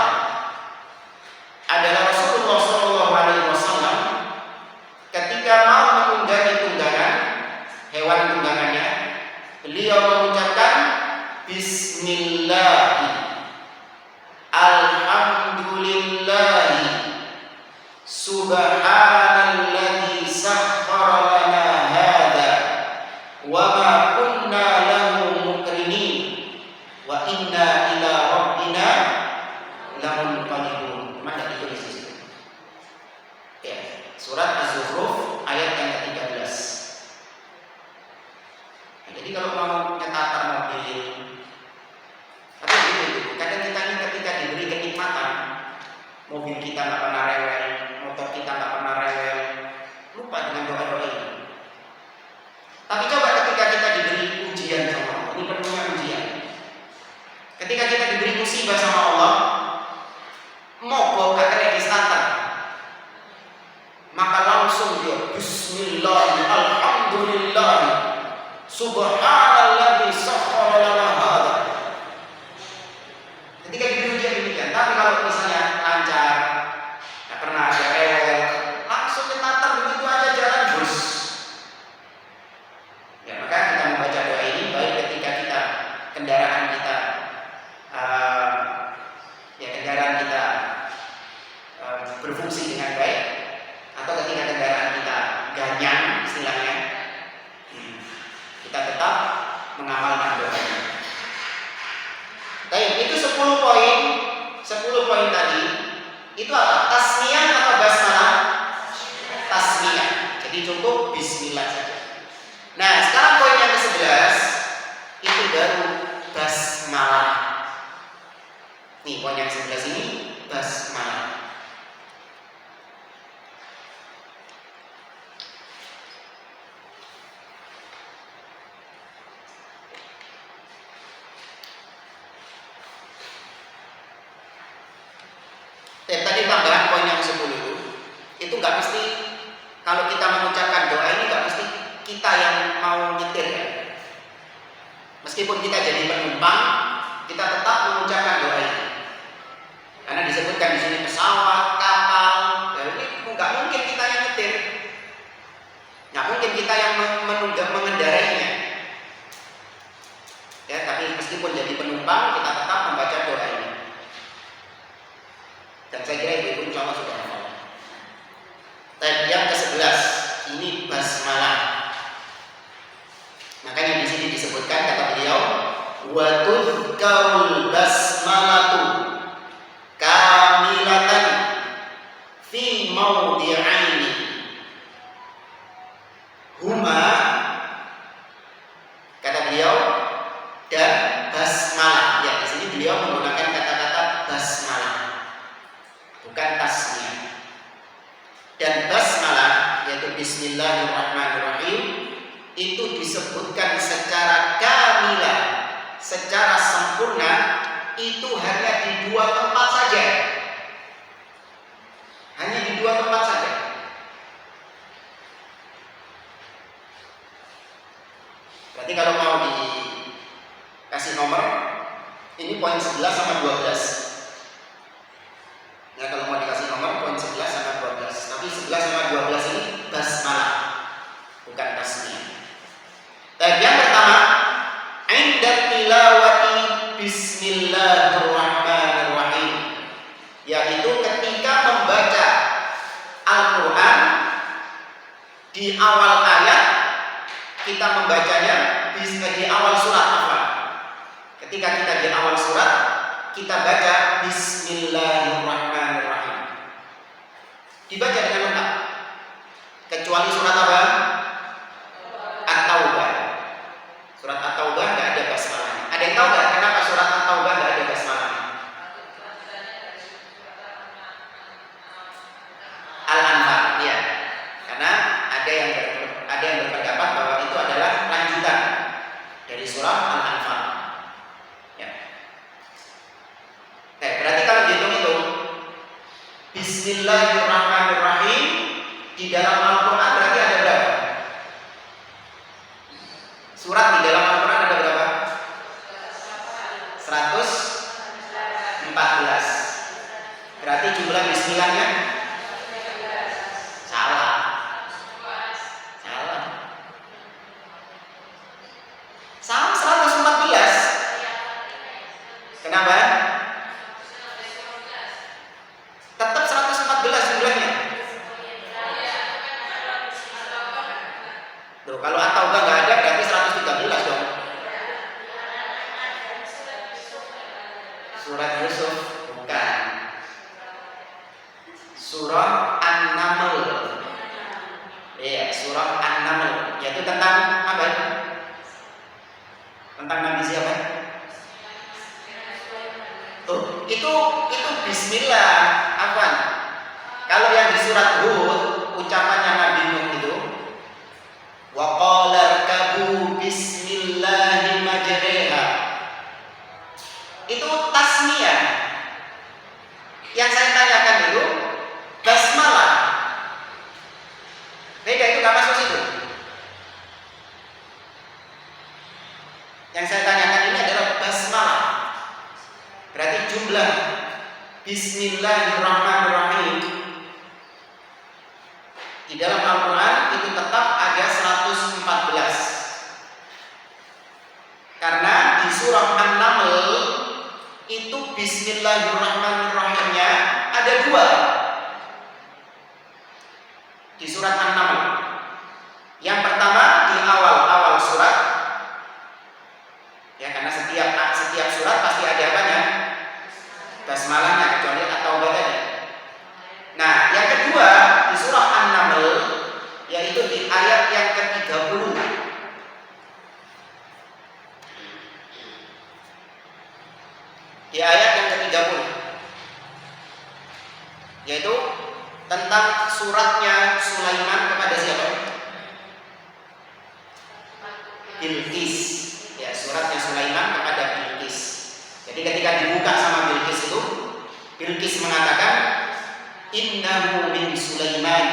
adalah Rasulullah sallallahu alaihi wasallam ketika mau menunggangi tunggangan, hewan tunggangannya, beliau mengucapkan bismillah, alhamdulillahi, subhanalladzi sakhkhara lana hadza wa ma kunna lahu muqrinin wa inna ila rabbina lamunqalibun. Maka ditulis di situ. Ya, surat Az-Zukhruf ayat yang ke-13. Nah, jadi kalau mau nyetakan mobil, tapi gitu, kadang kita ini ketika diberi kenikmatan, mobil kita nggak pernah rewel, motor kita nggak pernah rewel, lupa dengan doa-doa ini. Tapi coba ketika kita diberi ujian sama Allah, ini penuhnya ujian. Ketika kita diberi musibah sama Allah, mogok gak kena di starter, maka langsung dia bismillah, alhamdulillah, subhanalladzi sakhkhara lana hadza. Ketika diberi ujian demikian. Tapi kalau misalnya lancar, gak pernah ada rewel, langsung starter begitu aja jalan terus. Ya, maka kita membaca doa ini baik ketika kita kendaraan kita berfungsi dengan baik, atau ketika kendaraan kita ganyang istilahnya, kita tetap mengamalkan doa ini. Baik, itu 10 poin tadi. Itu apa? Tasmiyah atau basmalah? Tasmiyah. Jadi cukup bismillah saja. Nah, sekarang poin yang ke-11 itu baru basmalah. Nih, poin yang ke-11 ini basmalah. Tadi tambahan poin yang ke-10 itu nggak mesti, kalau kita mengucapkan doa ini nggak mesti kita yang mau nyetir ya. Meskipun kita jadi penumpang, kita tetap mengucapkan doa ini. Karena disebutkan di sini pesawat, kapal, ya ini nggak mungkin kita yang nyetir, nggak mungkin kita yang mengendarainya. Ya, tapi meskipun jadi penumpang, kita tetap membaca doa ini. Dan saya kira ibu-ibu insya Allah sudah hafal. Yang ke-11 ini basmalah. Makanya di sini disebutkan, kata beliau, wa tudkarul basmalatu kamilatan fi mawdi'aini huma, kata beliau, dan basmalah. Ya, di sini beliau menggunakan kata-kata basmalah, bukan tasmiyah. Dan basmalah, yaitu bismillahirrahmanirrahim, itu disebutkan secara kamilah, secara sempurna, itu hanya di 2 tempat saja. Hanya di 2 tempat saja. Berarti kalau mau dikasih nomor, ini poin 11 sama 12. Ya, kalau mau dikasih nomor poin 11 sama 12. Tapi 11 sama 12 ini basmalah, bukan tasmiyah. Dan yang pertama, inda tilawati bismillahirrahmanirrahim, yaitu ketika membaca Al-Quran di awal ayat, kita membacanya di awal surat apa? Ketika kita di awal surat, kita baca bismillahirrahmanirrahim. Dibaca dengan lengkap. Kecuali surat apa? At-Taubah. Surat At-Taubah nggak ada basmalahnya. Ada yang tahu nggak kenapa surat Bismillahirrahmanirrahim di dalam Al-Quran berarti ada berapa? Surat di dalam Al-Quran ada berapa? 114. Berarti jumlah bismillahnya salah. Salah 114. Kenapa? Tetap 114 jumlahnya. Tuh, kalau atau nggak ada berarti 113 dong. Surat Yusuf bukan. Surah An-Naml. Iya, surah An-Naml. Yaitu tentang apa? Tentang Nabi siapa? Tuh, itu bismillah. Apa? Kalau yang di surat Hud, ucapannya Nabi Nuh itu wa qala irkabu bismillahi majriha. Itu tasmiyah. Yang saya tanyakan itu basmalah. Beda, itu nggak masuk situ. Yang saya tanyakan ini adalah basmalah. Berarti jumlah Bismillahirrahmanirrahim di dalam Al-Quran itu tetap ada 114. Karena di surah An-Naml itu Bismillahirrahmanirrahimnya ada 2. Di surat An-Naml. Yang pertama di awal-awal surat. Ya, karena setiap surat pasti ada apanya? Basmalahnya, kecuali at-taubah tadi. Nah, yang kedua di surah An-Naml, yaitu di ayat yang ke-30. Di ayat yang ke-30, yaitu tentang suratnya Sulaiman kepada siapa? Bilqis. Ya, suratnya Sulaiman kepada Bilqis. Jadi ketika dibuka sama Bilqis itu, Bilqis mengatakan innahu min Sulaiman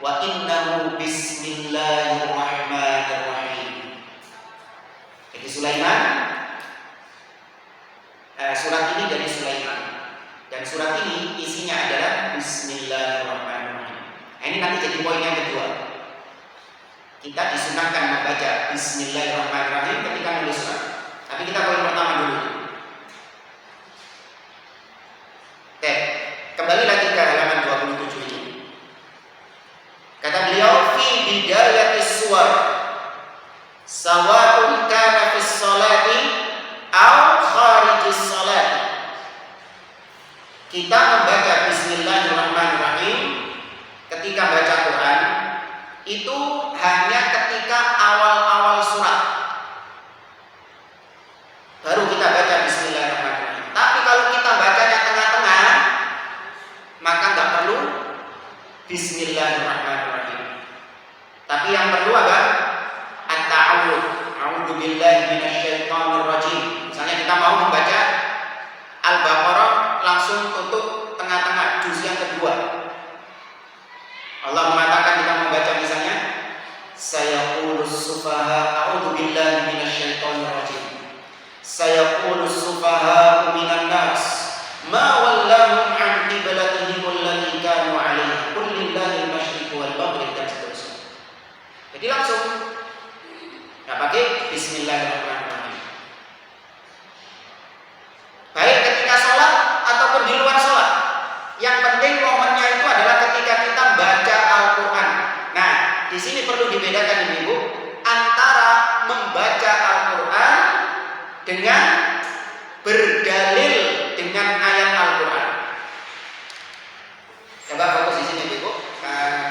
wa innahu bismillahirrahmanirrahim. Jadi Sulaiman, surat ini dari Sulaiman, dan surat ini isinya adalah bismillahirrahmanirrahim. Nah, ini nanti jadi poin yang kedua. Kita disunahkan membaca bismillahirrahmanirrahim ketika menulis surat. Tapi kita poin pertama dulu. Oke, kembali lagi ke halaman 27 ini. Kata beliau, fi bidayatis suwar sawa'un kana fis sholati aw kharijis sholati. Kita membaca bismillahirrahmanirrahim ketika baca Quran itu hanya ketika awal-awal surat. Baru kita baca bismillahirrahmanirrahim. Tapi kalau kita bacanya tengah-tengah, maka nggak perlu bismillahirrahmanirrahim. Tapi yang perlu apa? At-ta'awudz. A'udzubillahi minasyaitonirrajim. Misalnya kita mau membaca Al-Baqarah, langsung tutup tengah-tengah juz yang kedua. Allah mengatakan kita membaca misalnya sayaqulus sufaha a'udzubillahi minasyaitonirrajim. Sayaqulus sufaha minan nas ma wallahum an qiblatihim allati kanu 'alaiha qul lillahi al-masyriqu wal maghrib, dan seterusnya. Jadi langsung enggak pakai bismillahirrahmanirrahim. Baik ketika sholat ataupun di luar sholat, yang penting momennya itu adalah ketika kita baca Al-Quran. Nah, di sini perlu dibedakan Ibu antara membaca Al-Quran dengan berdalil dengan ayat Al-Quran. Coba fokus di sini Ibu,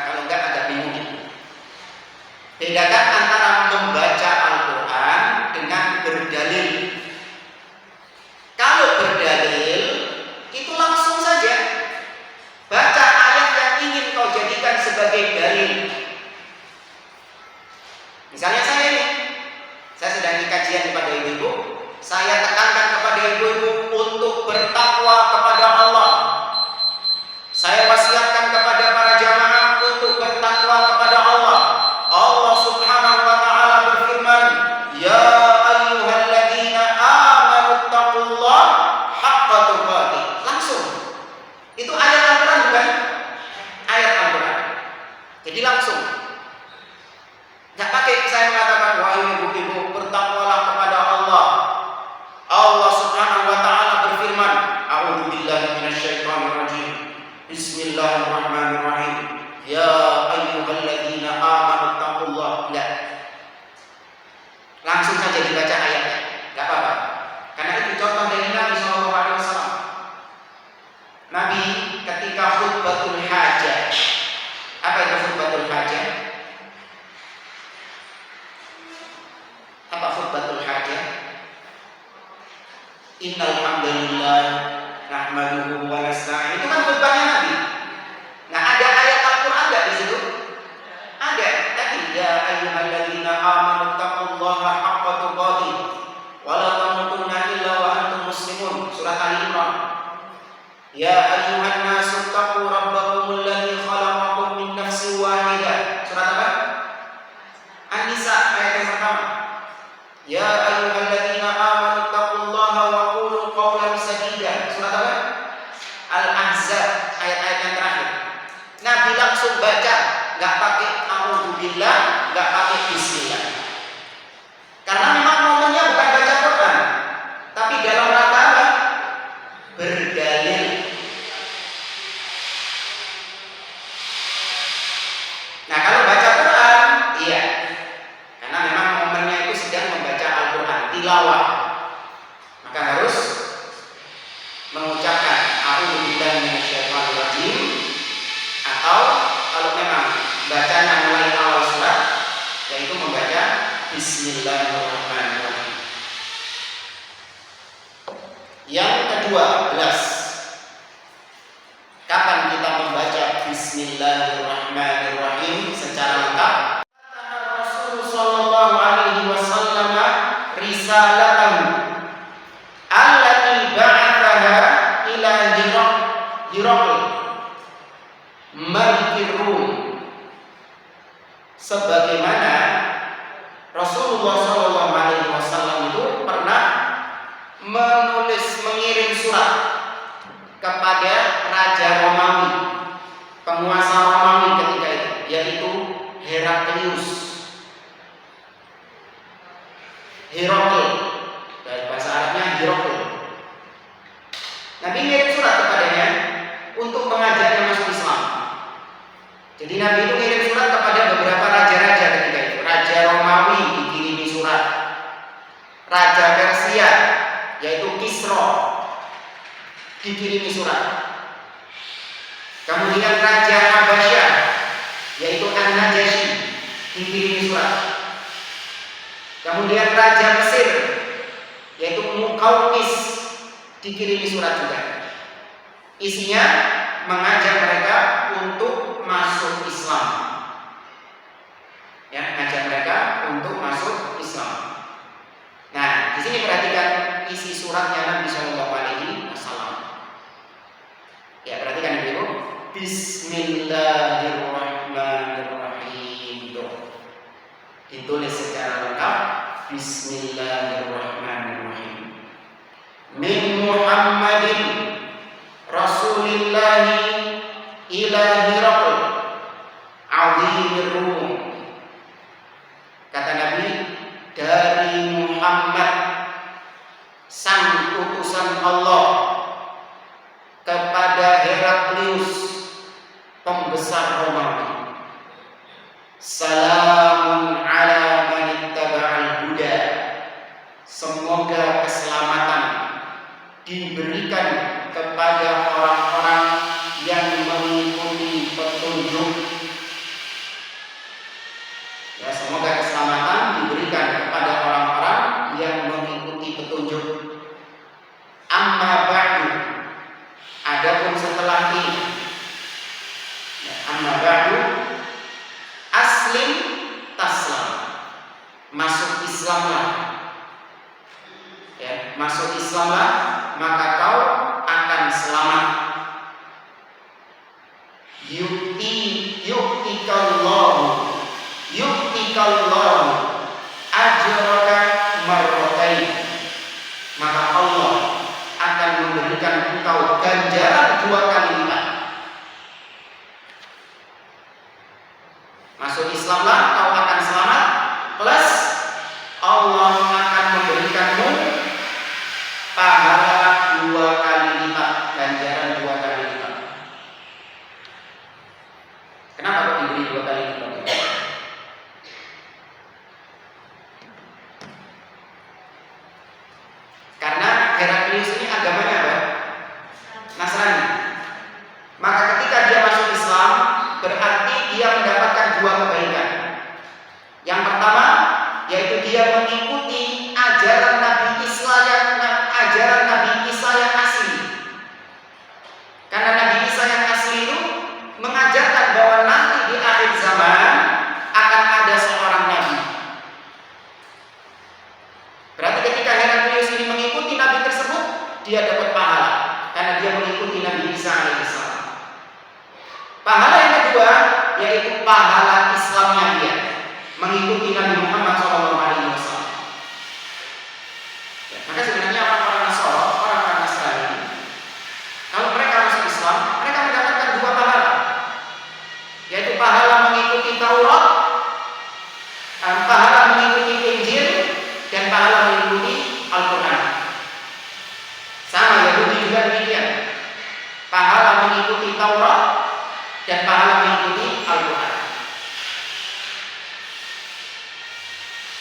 kalau enggak agak bingung. Bedakan antara membaca Al-Quran dengan berdalil. Kalau berdalil itu langsung saja baca ayat yang ingin kau jadikan sebagai dalil. Misalnya saya sedang kajian kepada ibu-ibu, saya tekankan kepada ibu-ibu untuk bertakwa kepada Allah. Saya Itu ayat Al-Quran bukan? Ayat Al-Quran. Jadi langsung. Nggak pakai saya mengatakan, wahai ibu-ibu, bertakwalah kepada Allah. Allah Subhanahu wa taala berfirman, a'udzubillahi minasyaitonirrajim. Bismillahirrahmanirrahim. Ya ayyuhalladzina amanu taqullah. Enggak. Langsung saja dibaca ayatnya. Enggak apa-apa. Karena itu contoh dari Nabi sallallahu alaihi wasallam. Nabi ketika khutbatul hajah. Apa itu khutbatul hajah? Apa khutbatul hajah? Innal hamdalillah nahmaduhu wa nasta'in. Itu kan khutbahnya Nabi. Nah, ada ayat Al-Qur'an enggak di situ? Ada. Tadi ya ayyuhalladzina amanu taqullaha haqqa tuqatih wa la tamutunna illa wa antum muslimun. Surat Ali Imran. Ya ayyuhan nasu taqu rabbakumul ladzi khalaqakum min nafsin wahidah. Surat apa? An-Nisa ayat yang pertama. Ya ayyuhalladzina amanu taqullaha wa qulu qawlan sadida. Surat apa? Al-Ahzab ayat-ayat yang terakhir. Nabi langsung baca, enggak pakai a'udzubillah, enggak pakai bismillah. Karena memang momennya bukan baca Quran, tapi dalam rangka apa? Berdalil. Nah, kalau baca Quran, iya. Karena memang momennya itu sedang membaca Al-Quran, tilawah. Maka harus mengucapkan a'udzubillahi minasyaitonirrajim, atau kalau memang bacanya mulai awal surat, yaitu membaca Bismillahirrahmanirrahim. Yang ke-12, kapan kita membaca Bismillahirrahmanirrahim secara lengkap? Rasul sallallahu alaihi wasallam risalatahu allati ba'athaha ila Hiraql Malikir Rum, sebagaimana Rasulullah sallallahu alaihi wasallam itu pernah mengirim surat kepada Raja Romawi, penguasa Romawi ketika itu, yaitu Heraklius. Herakl, dari bahasa Arabnya Herakl. Nabi mengirim surat kepadanya untuk mengajaknya masuk Islam. Jadi Nabi itu mengirim surat kepada beberapa raja-raja ketika itu. Raja Romawi dikirimi surat. Raja Persia, yaitu Kisra, dikirimi surat. Kemudian Raja Habasyah, yaitu An-Najasyi, dikirimi surat. Kemudian Raja Mesir, yaitu Muqawqis, dikirimi surat juga. Isinya mengajak mereka untuk masuk Islam. Ya, mengajak mereka untuk masuk Islam. Nah, di sini perhatikan isi suratnya Nabi Shallallahu Alaihi Wasallam. Ya, perhatikan Ibu. Bismillahirrahmanirrahim. Ditulis secara lengkap. Bismillahirrahmanirrahim. Min Muhammadin Rasulillahi ila Hiraql Azimir Rum. Kata Nabi, dari Muhammad, sang utusan Allah, kepada Heraklius, pembesar Romawi. Salamun ala man ittaba'al huda. Semoga keselamatan diberikan kepada orang-orang yang mengikuti petunjuk. Ya, semoga keselamatan diberikan kepada orang-orang yang mengikuti petunjuk. Amma ba'du, adapun setelah ini, ya, amma ba'du, aslim taslam, masuk Islamlah. Ya, masuk Islamlah, maka kau akan selamat. Yu'tikallahu ajraka marratain. Maka Allah akan memberikan engkau ganjaran 2 kali lipat. Heraklius ini agamanya apa? Nasrani. Maka ketika dia masuk Islam, berarti dia mendapatkan dua kebaikan. Yang pertama, yaitu dia mengikuti ajaran Nabi Isa yang asli. Karena Nabi Isa yang asli itu mengajarkan bahwa nanti di akhir zaman akan ada seorang nabi. Berarti ketika Heraklius ini mengikuti nabi tersebut, dia dapat pahala karena dia mengikuti Nabi Isa alaihissalam. Pahala yang kedua yaitu pahala Islamnya dia, mengikuti Nabi Muhammad SAW. Ya, maka sebenarnya orang-orang Nasrani, kalau mereka masuk Islam, mereka mendapatkan dua pahala, yaitu pahala mengikuti Taurat, pahala mengikuti Injil, dan pahala mengikuti Al-Quran. Sama Yahudi juga demikian, pahala mengikuti Taurat dan pahala mengikuti Al-Quran.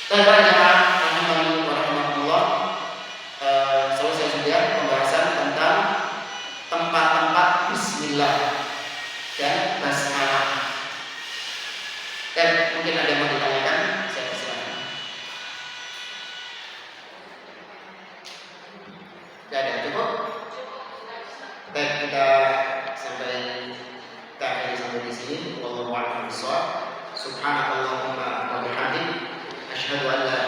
Para jemaah rahimani wa rahmatullah, selesai sudah pembahasan tentang tempat-tempat bismillah dan basmalah. Dan mungkin ada yang mau ditanyakan, saya persilakan. Tidak ada, cukup? Baik, kita sampai di sini. Wallahu a'lam bishawab. Subhanakallahumma wa bihamdik, asyhadu an la